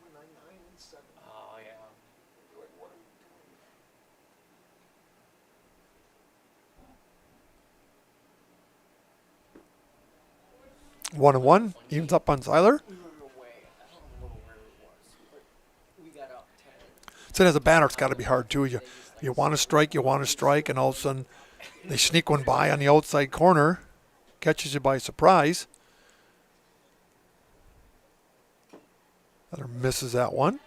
[SPEAKER 18] win 9 and 7.
[SPEAKER 20] Oh, yeah.
[SPEAKER 18] Like, what are we doing?
[SPEAKER 1] 1-1, evens up on Seiler. So as a batter, it's got to be hard too. You want to strike, and all of a sudden They sneak one by on the outside corner. Catches you by surprise. Other misses that one.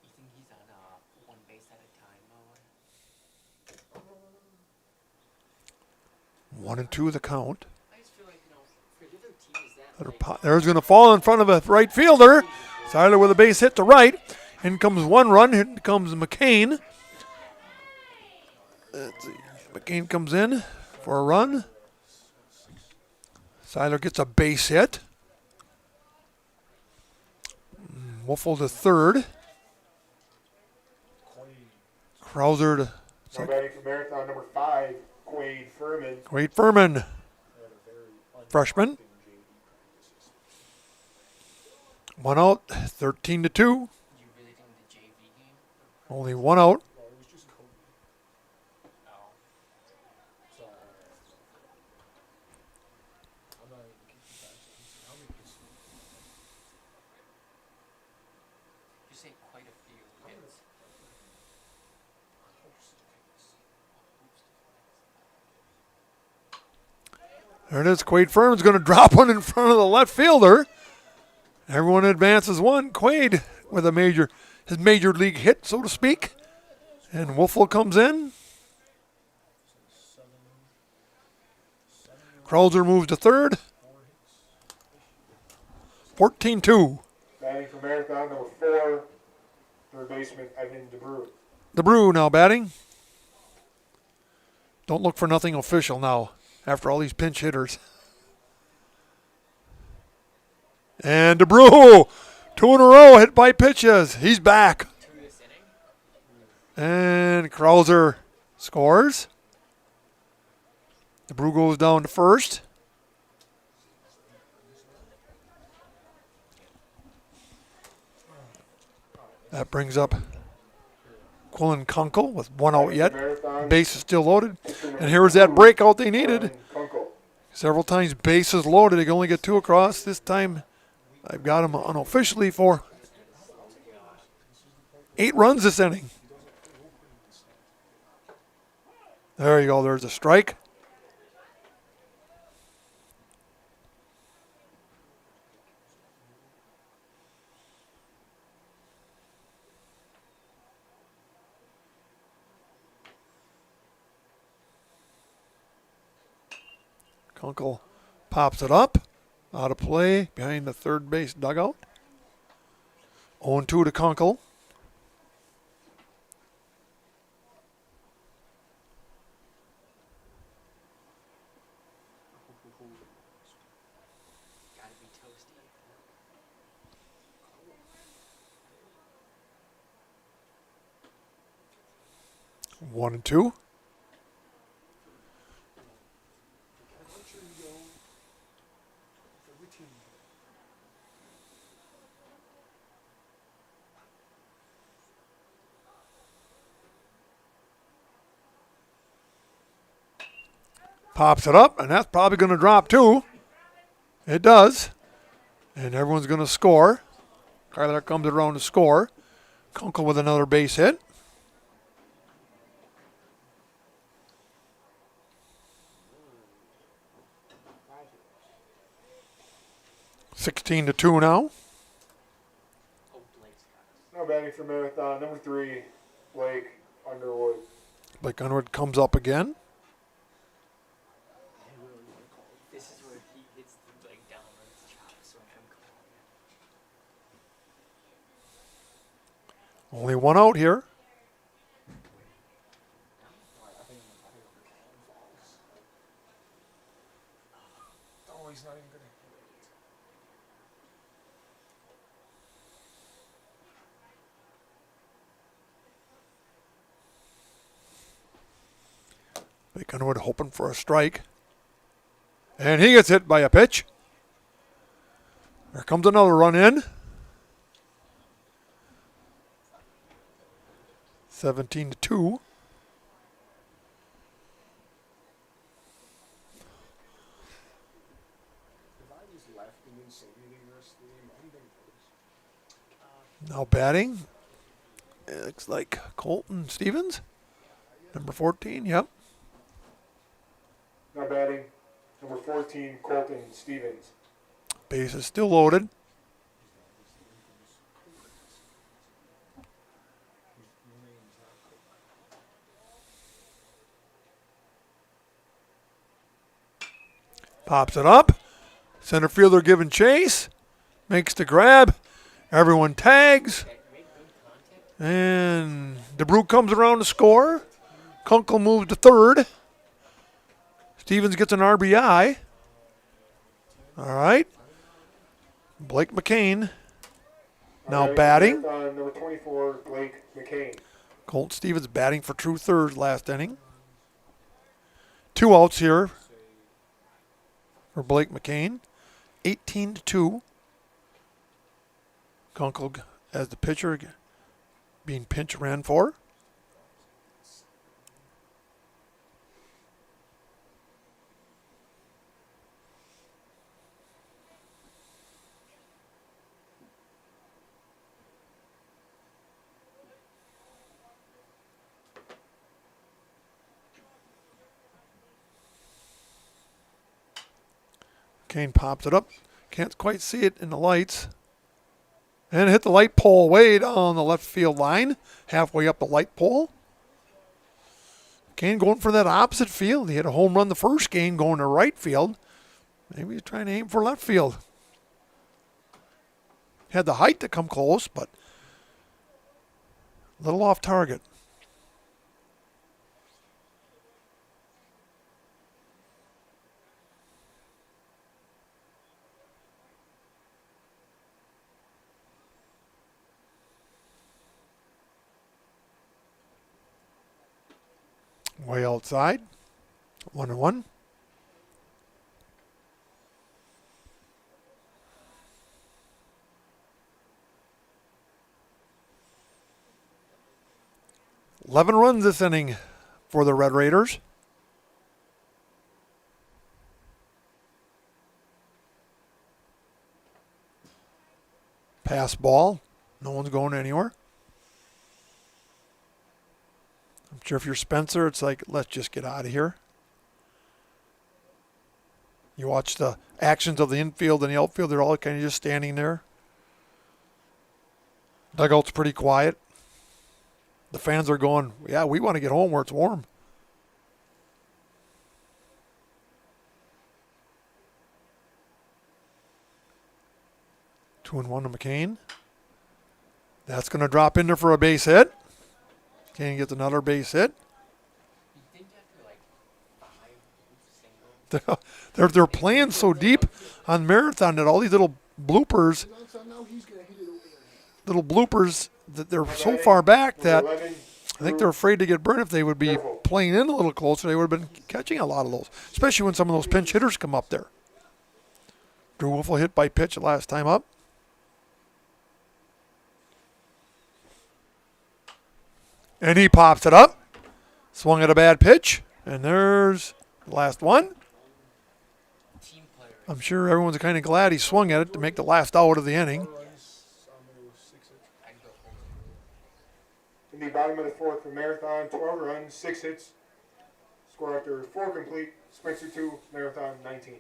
[SPEAKER 20] You think he's on one base at a time mode?
[SPEAKER 1] 1-2 the count.
[SPEAKER 20] I just feel like, for the other teams that
[SPEAKER 1] There's going to fall in front of a right fielder. Seiler with a base hit to right. In comes one run. Here comes McCain. Let's see. McCain comes in for a run. Seiler gets a base hit. Wolfle to third. Krauser to
[SPEAKER 2] Now batting for Marathon number 5, Quade Furman.
[SPEAKER 1] Quade Furman, freshman. 1 out, 13-2. Only 1 out.
[SPEAKER 20] You say quite a few hits.
[SPEAKER 1] There it is. Quade Furman's going to drop one in front of the left fielder. Everyone advances one. Quade with his major league hit, so to speak. And Wolfle comes in. Krauser moves to third. 14-2.
[SPEAKER 2] Batting for Marathon number 4, third baseman Evan DeBrew.
[SPEAKER 1] DeBrew now batting. Don't look for nothing official now after all these pinch hitters. And DeBrew, 2 in a row, hit by pitches. He's back. And Krauser scores. DeBrew goes down to first. That brings up Quillen Kunkel with 1 out yet. Base is still loaded. And here's that breakout they needed. Several times bases loaded. They can only get 2 across. This time I've got him unofficially for 8 runs this inning. There you go. There's a strike. Kunkel pops it up. Out of play behind the third base dugout. 0-2 to Kunkel.
[SPEAKER 20] Gotta be toasty.
[SPEAKER 1] 1-2. Pops it up, and that's probably going to drop too. It does. And everyone's going to score. Kyler comes around to score. Kunkel with another base hit. (16-2) now.
[SPEAKER 2] Now batting for Marathon number 3, Blake Underwood.
[SPEAKER 1] Blake Underwood comes up again.
[SPEAKER 20] This is where he hits the downwards chop, so I'm
[SPEAKER 1] Only 1 out here.
[SPEAKER 18] Oh, he's not even gonna.
[SPEAKER 1] Blake Underwood hoping for a strike. And he gets hit by a pitch. There comes another run in. 17-2.
[SPEAKER 18] left and then Soviet the rest of the game. I think that was.
[SPEAKER 1] Now batting. It looks like Colton Stevens, number 14. Yep.
[SPEAKER 2] Now batting, number 14, Colton Stevens.
[SPEAKER 1] Base is still loaded. Pops it up. Center fielder giving chase. Makes the grab. Everyone tags. And DeBrew comes around to score. Kunkel moves to third. Stevens gets an RBI. All right. Blake McCain now batting.
[SPEAKER 2] Number 24, Blake McCain.
[SPEAKER 1] Colt Stevens batting for true third last inning. 2 outs here for Blake McCain. 18-2. Kunkel as the pitcher being pinch ran for. Kane pops it up. Can't quite see it in the lights. And hit the light pole way down the left field line. Halfway up the light pole. Kane going for that opposite field. He had a home run the first game going to right field. Maybe he's trying to aim for left field. Had the height to come close, but a little off target. Way outside. 1-1. Eleven runs this inning for the Red Raiders. Pass ball. No one's going anywhere. I'm sure if you're Spencer, it's like, let's just get out of here. You watch the actions of the infield and the outfield, they're all kind of just standing there. Dugout's pretty quiet. The fans are going, yeah, we want to get home where it's warm. Two and one to McCain. That's going to drop in there for a base hit. Kane gets another base hit. They're playing so deep on Marathon that all these little bloopers that they're so far back that I think they're afraid to get burned. If they would be playing in a little closer, they would have been catching a lot of those, especially when some of those pinch hitters come up there. Drew Wolfel hit by pitch last time up. And he pops it up. Swung at a bad pitch. And there's the last one. I'm sure everyone's kind of glad he swung at it to make the last out of the inning.
[SPEAKER 2] In the bottom of the fourth for Marathon, 12 runs, 6 hits. Score after 4 complete. Spencer 2, Marathon 19.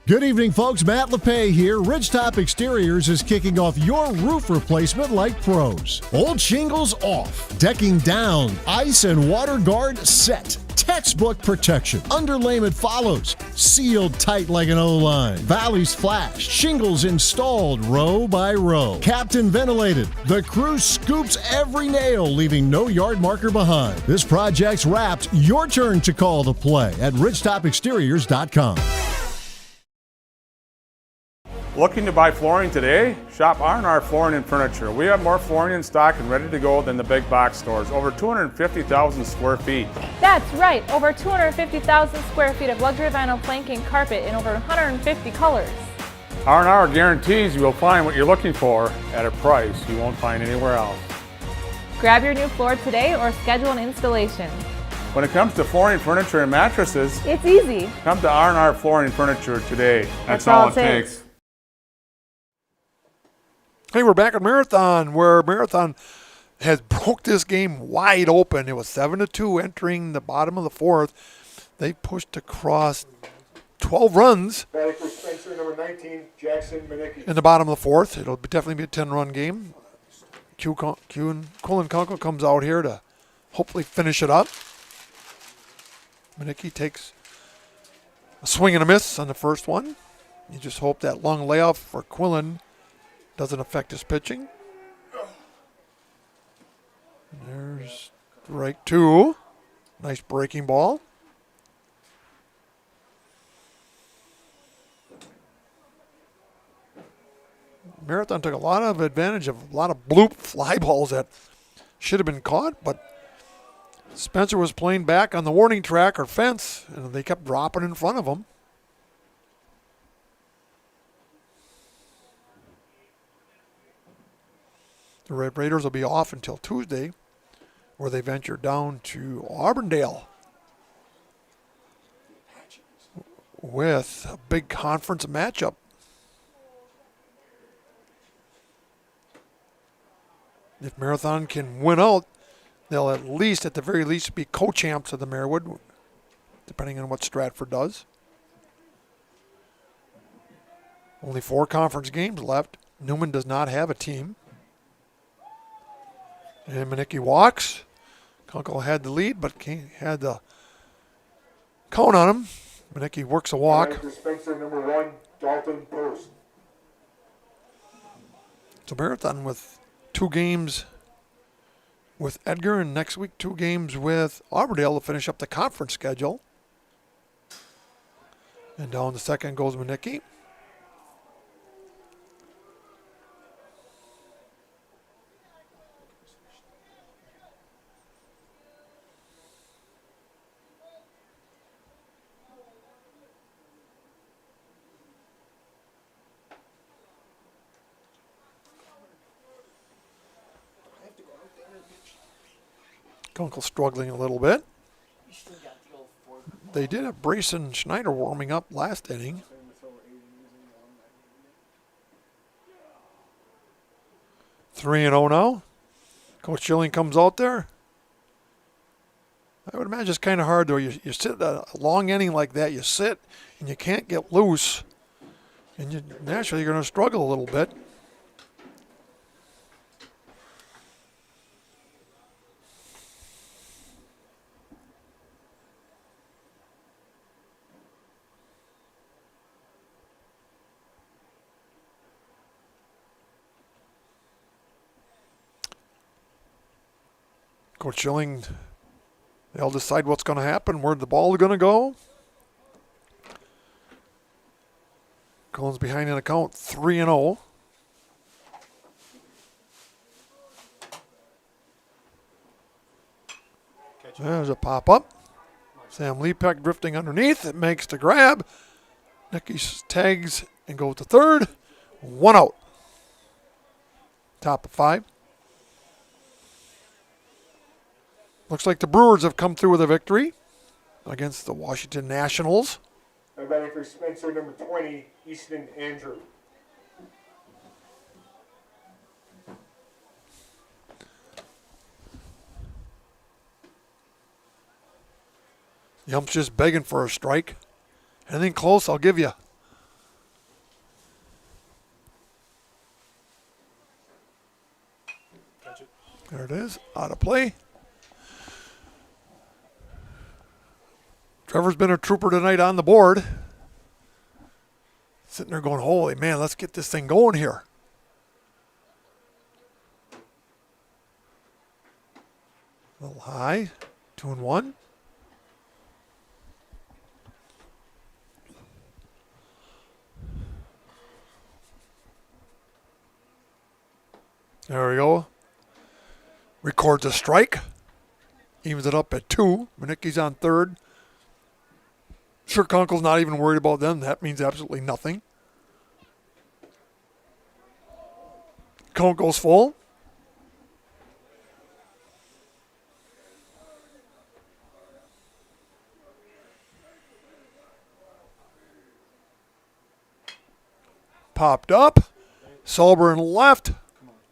[SPEAKER 8] Good evening, folks. Matt LePay here. Ridgetop Exteriors is kicking off your roof replacement like pros. Old shingles off, decking down, ice and water guard set. Textbook protection. Underlayment follows. Sealed tight like an O-line. Valleys flashed. Shingles installed row by row. Captain ventilated. The crew scoops every nail, leaving no yard marker behind. This project's wrapped. Your turn to call the play at ridgetopexteriors.com.
[SPEAKER 10] Looking to buy flooring today? Shop R&R Flooring and Furniture. We have more flooring in stock and ready to go than the big box stores. Over 250,000 square feet.
[SPEAKER 11] That's right, over 250,000 square feet of luxury vinyl planking carpet in over 150 colors.
[SPEAKER 10] R&R guarantees you will find what you're looking for at a price you won't find anywhere else.
[SPEAKER 11] Grab your new floor today or schedule an installation.
[SPEAKER 10] When it comes to flooring, furniture, and mattresses,
[SPEAKER 11] It's easy.
[SPEAKER 10] come to R&R Flooring and Furniture today. That's all it takes.
[SPEAKER 1] Hey, we're back at Marathon, where Marathon has broke this game wide open. It was 7-2 entering the bottom of the fourth. They pushed across 12 runs
[SPEAKER 2] Batting for Spencer, number 19, Jackson Manicki.
[SPEAKER 1] in the bottom of the fourth. It'll definitely be a 10-run game. Colin Kunkel comes out here to hopefully finish it up. Manicki takes a swing and a miss on the first one. You just hope that long layoff for Quillen doesn't affect his pitching. There's strike two. Nice breaking ball. Marathon took a lot of advantage of a lot of bloop fly balls that should have been caught, but Spencer was playing back on the warning track or fence, and they kept dropping in front of him. The Red Raiders will be off until Tuesday, where they venture down to Auburndale with a big conference matchup. If Marathon can win out, they'll at the very least, be co-champs of the Marywood, depending on what Stratford does. Only 4 conference games left. Newman does not have a team. And Manicki walks. Kunkel had the lead, but had the count on him. Manicki works a walk.
[SPEAKER 2] Spencer, number 1, Dalton Post.
[SPEAKER 1] So Marathon with 2 games with Edgar, and next week 2 games with Auburndale to finish up the conference schedule. And down the second goes Manicki. Kunkel struggling a little bit. They did have Brayson Schneider warming up last inning. Three and 0 now. Coach Schilling comes out there. I would imagine it's kind of hard though. You sit a long inning like that, you sit and you can't get loose, and naturally you're going to struggle a little bit. Coach Schilling, they'll decide what's going to happen, where the ball is going to go. Cullen's behind in a count, 3 and 0. There's a pop up. Sam Lepeck drifting underneath. It makes the grab. Nicky tags and goes to third. 1 out. Top of 5. Looks like the Brewers have come through with a victory against the Washington Nationals.
[SPEAKER 2] And batting for Spencer, number 20, Easton Andrew.
[SPEAKER 1] Yump's just begging for a strike. Anything close, I'll give you. There it is, out of play. Trevor's been a trooper tonight on the board. Sitting there going, holy man, let's get this thing going here. A little high, 2 and 1. There we go. Records a strike. Evens it up at 2. Manicki's on third. Sure, Kunkel's not even worried about them. That means absolutely nothing. Count goes full. popped up. Solberg left,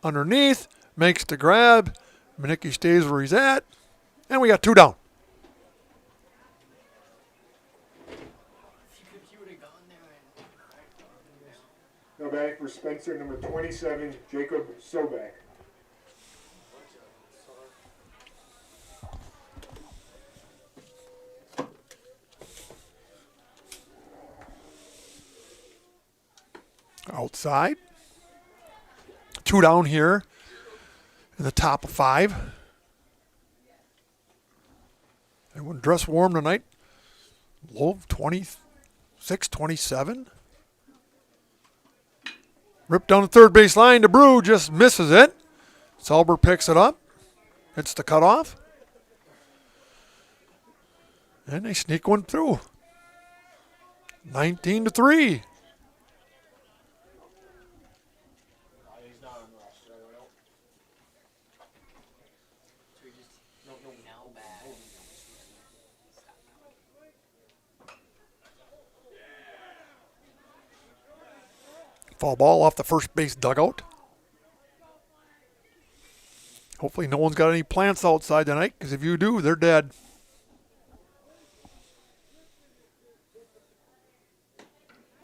[SPEAKER 1] underneath, makes the grab. Manicki stays where he's at, and we got 2 down.
[SPEAKER 2] No batting for Spencer, number 27, Jacob Sobek.
[SPEAKER 1] Outside. 2 down here in the top of 5. Everyone dressed warm tonight. Low of 26, 27. Ripped down the third base line. DeBrew just misses it. Solberg picks it up. Hits the cutoff. And they sneak one through. 19-3. Foul ball off the first base dugout. Hopefully no one's got any plants outside tonight, because if you do, they're dead.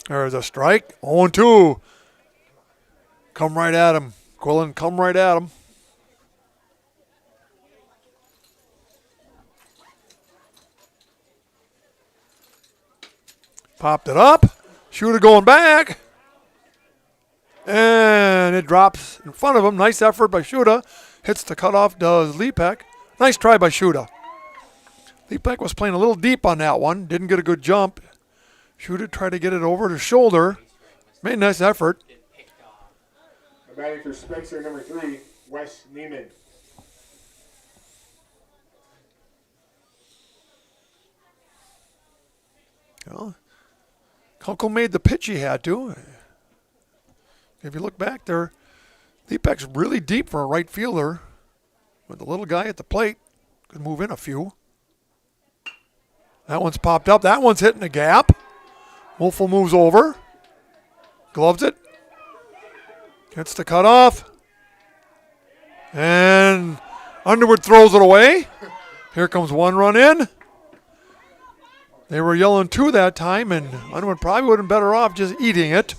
[SPEAKER 1] There's a strike. 0-2. Come right at him. Quillen, come right at him. Popped it up. Shooter going back. And it drops in front of him. Nice effort by Shuda. Hits the cutoff, does Lepek. Nice try by Shuda. Lepek was playing a little deep on that one. Didn't get a good jump. Shuda tried to get it over the shoulder. Made a nice effort.
[SPEAKER 2] Batting for Spencer, number 3, Wes Neiman.
[SPEAKER 1] Well, Kunkel made the pitch he had to. If you look back there, Lepek's really deep for a right fielder. With the little guy at the plate, could move in a few. That one's popped up. That one's hitting a gap. Wolfel moves over. Gloves it. Gets the cutoff. And Underwood throws it away. Here comes one run in. They were yelling 2 that time, and Underwood probably would have been better off just eating it.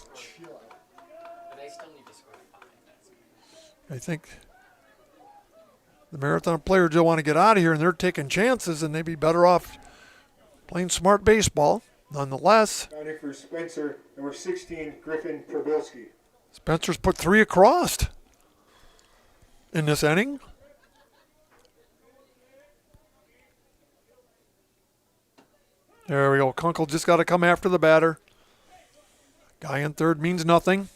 [SPEAKER 1] I think the Marathon players just want to get out of here, and they're taking chances, and they'd be better off playing smart baseball. Nonetheless,
[SPEAKER 2] Batting for Spencer, number 16, Griffin Probilski.
[SPEAKER 1] Spencer's put 3 across in this inning. There we go. Kunkel just got to come after the batter. Guy in third means nothing.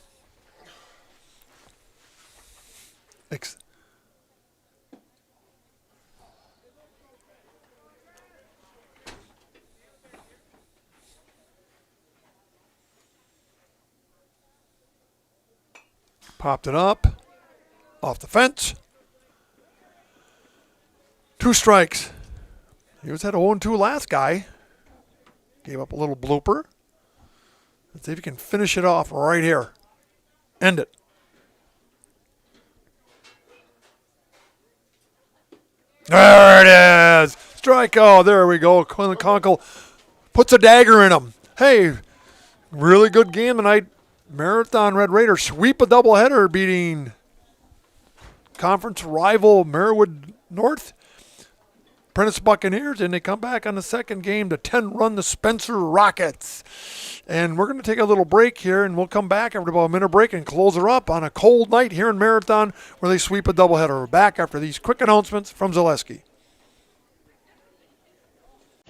[SPEAKER 1] Popped it up. Off the fence. 2 strikes. He was at 0-2 last guy. Gave up a little blooper. Let's see if he can finish it off right here. End it. There it is. Strikeout. There we go. Quillen Kunkel puts a dagger in him. Hey, really good game tonight. Marathon Red Raiders sweep a doubleheader, beating conference rival Marywood North. Prentice Buccaneers, and they come back on the second game to 10-run the Spencer Rockets. And we're going to take a little break here, and we'll come back after about a minute break and close her up on a cold night here in Marathon where they sweep a doubleheader. We're back after these quick announcements from Zaleski.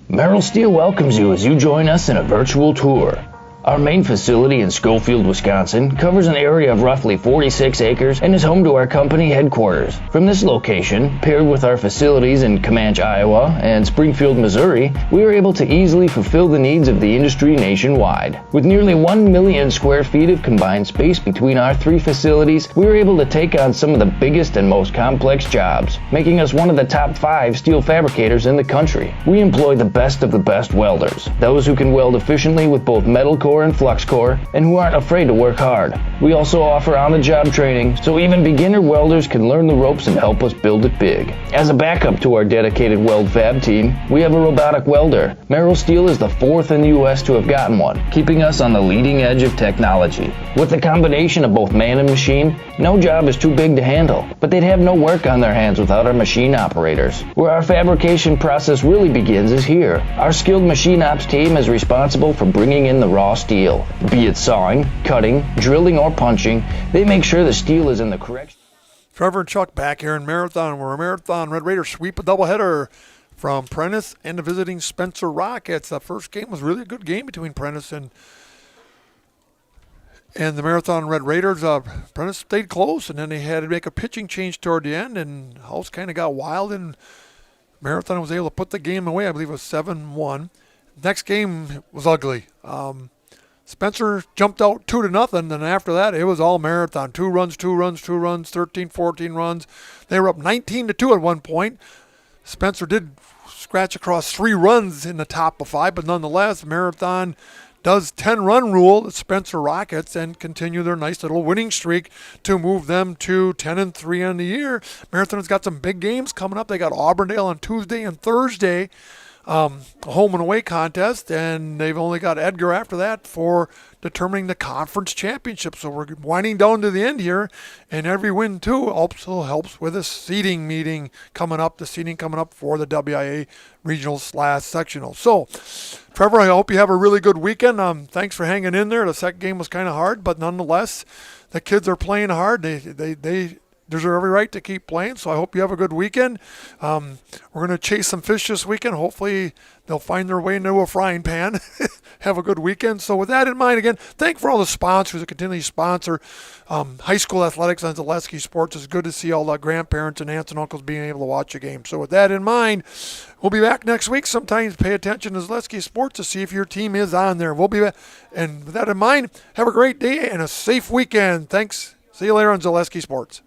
[SPEAKER 9] Merrill Steel welcomes you as you join us in a virtual tour. Our main facility in Schofield, Wisconsin covers an area of roughly 46 acres and is home to our company headquarters. From this location, paired with our facilities in Comanche, Iowa and Springfield, Missouri, we are able to easily fulfill the needs of the industry nationwide. With nearly 1 million square feet of combined space between our 3 facilities, we are able to take on some of the biggest and most complex jobs, making us one of the top 5 steel fabricators in the country. We employ the best of the best welders, those who can weld efficiently with both metal coating core and flux core, and who aren't afraid to work hard. We also offer on-the-job training, so even beginner welders can learn the ropes and help us build it big. As a backup to our dedicated weld fab team, we have a robotic welder. Merrill Steel is the 4th in the U.S. to have gotten one, keeping us on the leading edge of technology. With the combination of both man and machine, no job is too big to handle, but they'd have no work on their hands without our machine operators. Where our fabrication process really begins is here. Our skilled machine ops team is responsible for bringing in the raw steel. Be it sawing, cutting, drilling, or punching, they make sure the steel is in the correct...
[SPEAKER 1] Trevor and Chuck back here in Marathon, where Marathon Red Raiders sweep a doubleheader from Prentice and the visiting Spencer Rockets. The first game was really a good game between Prentice and the Marathon Red Raiders. Prentice stayed close, and then they had to make a pitching change toward the end, and House kind of got wild, and Marathon was able to put the game away. I believe it was 7-1. Next game was ugly. Spencer jumped out 2-0, and after that, it was all Marathon. 2 runs, 13, 14 runs. They were up 19-2 at one point. Spencer did scratch across 3 runs in the top of 5, but nonetheless, Marathon does 10-run rule the Spencer Rockets and continue their nice little winning streak to move them to 10-3 on the year. Marathon's got some big games coming up. They got Auburndale on Tuesday and Thursday, a home and away contest, and they've only got Edgar after that for determining the conference championship. So we're winding down to the end here, and every win too also helps with a seeding meeting coming up, the seeding coming up for the WIAA regionals/sectional. So Trevor, I hope you have a really good weekend. Thanks for hanging in there. The second game was kind of hard, but nonetheless, the kids are playing hard. They deserve every right to keep playing, so I hope you have a good weekend. We're going to chase some fish this weekend. Hopefully they'll find their way into a frying pan. Have a good weekend. So with that in mind, again, thank for all the sponsors that continue to sponsor high school athletics on Zaleski Sports. It's good to see all the grandparents and aunts and uncles being able to watch a game. So with that in mind, we'll be back next week. Sometimes pay attention to Zaleski Sports to see if your team is on there. We'll be back. And with that in mind, have a great day and a safe weekend. Thanks. See you later on Zaleski Sports.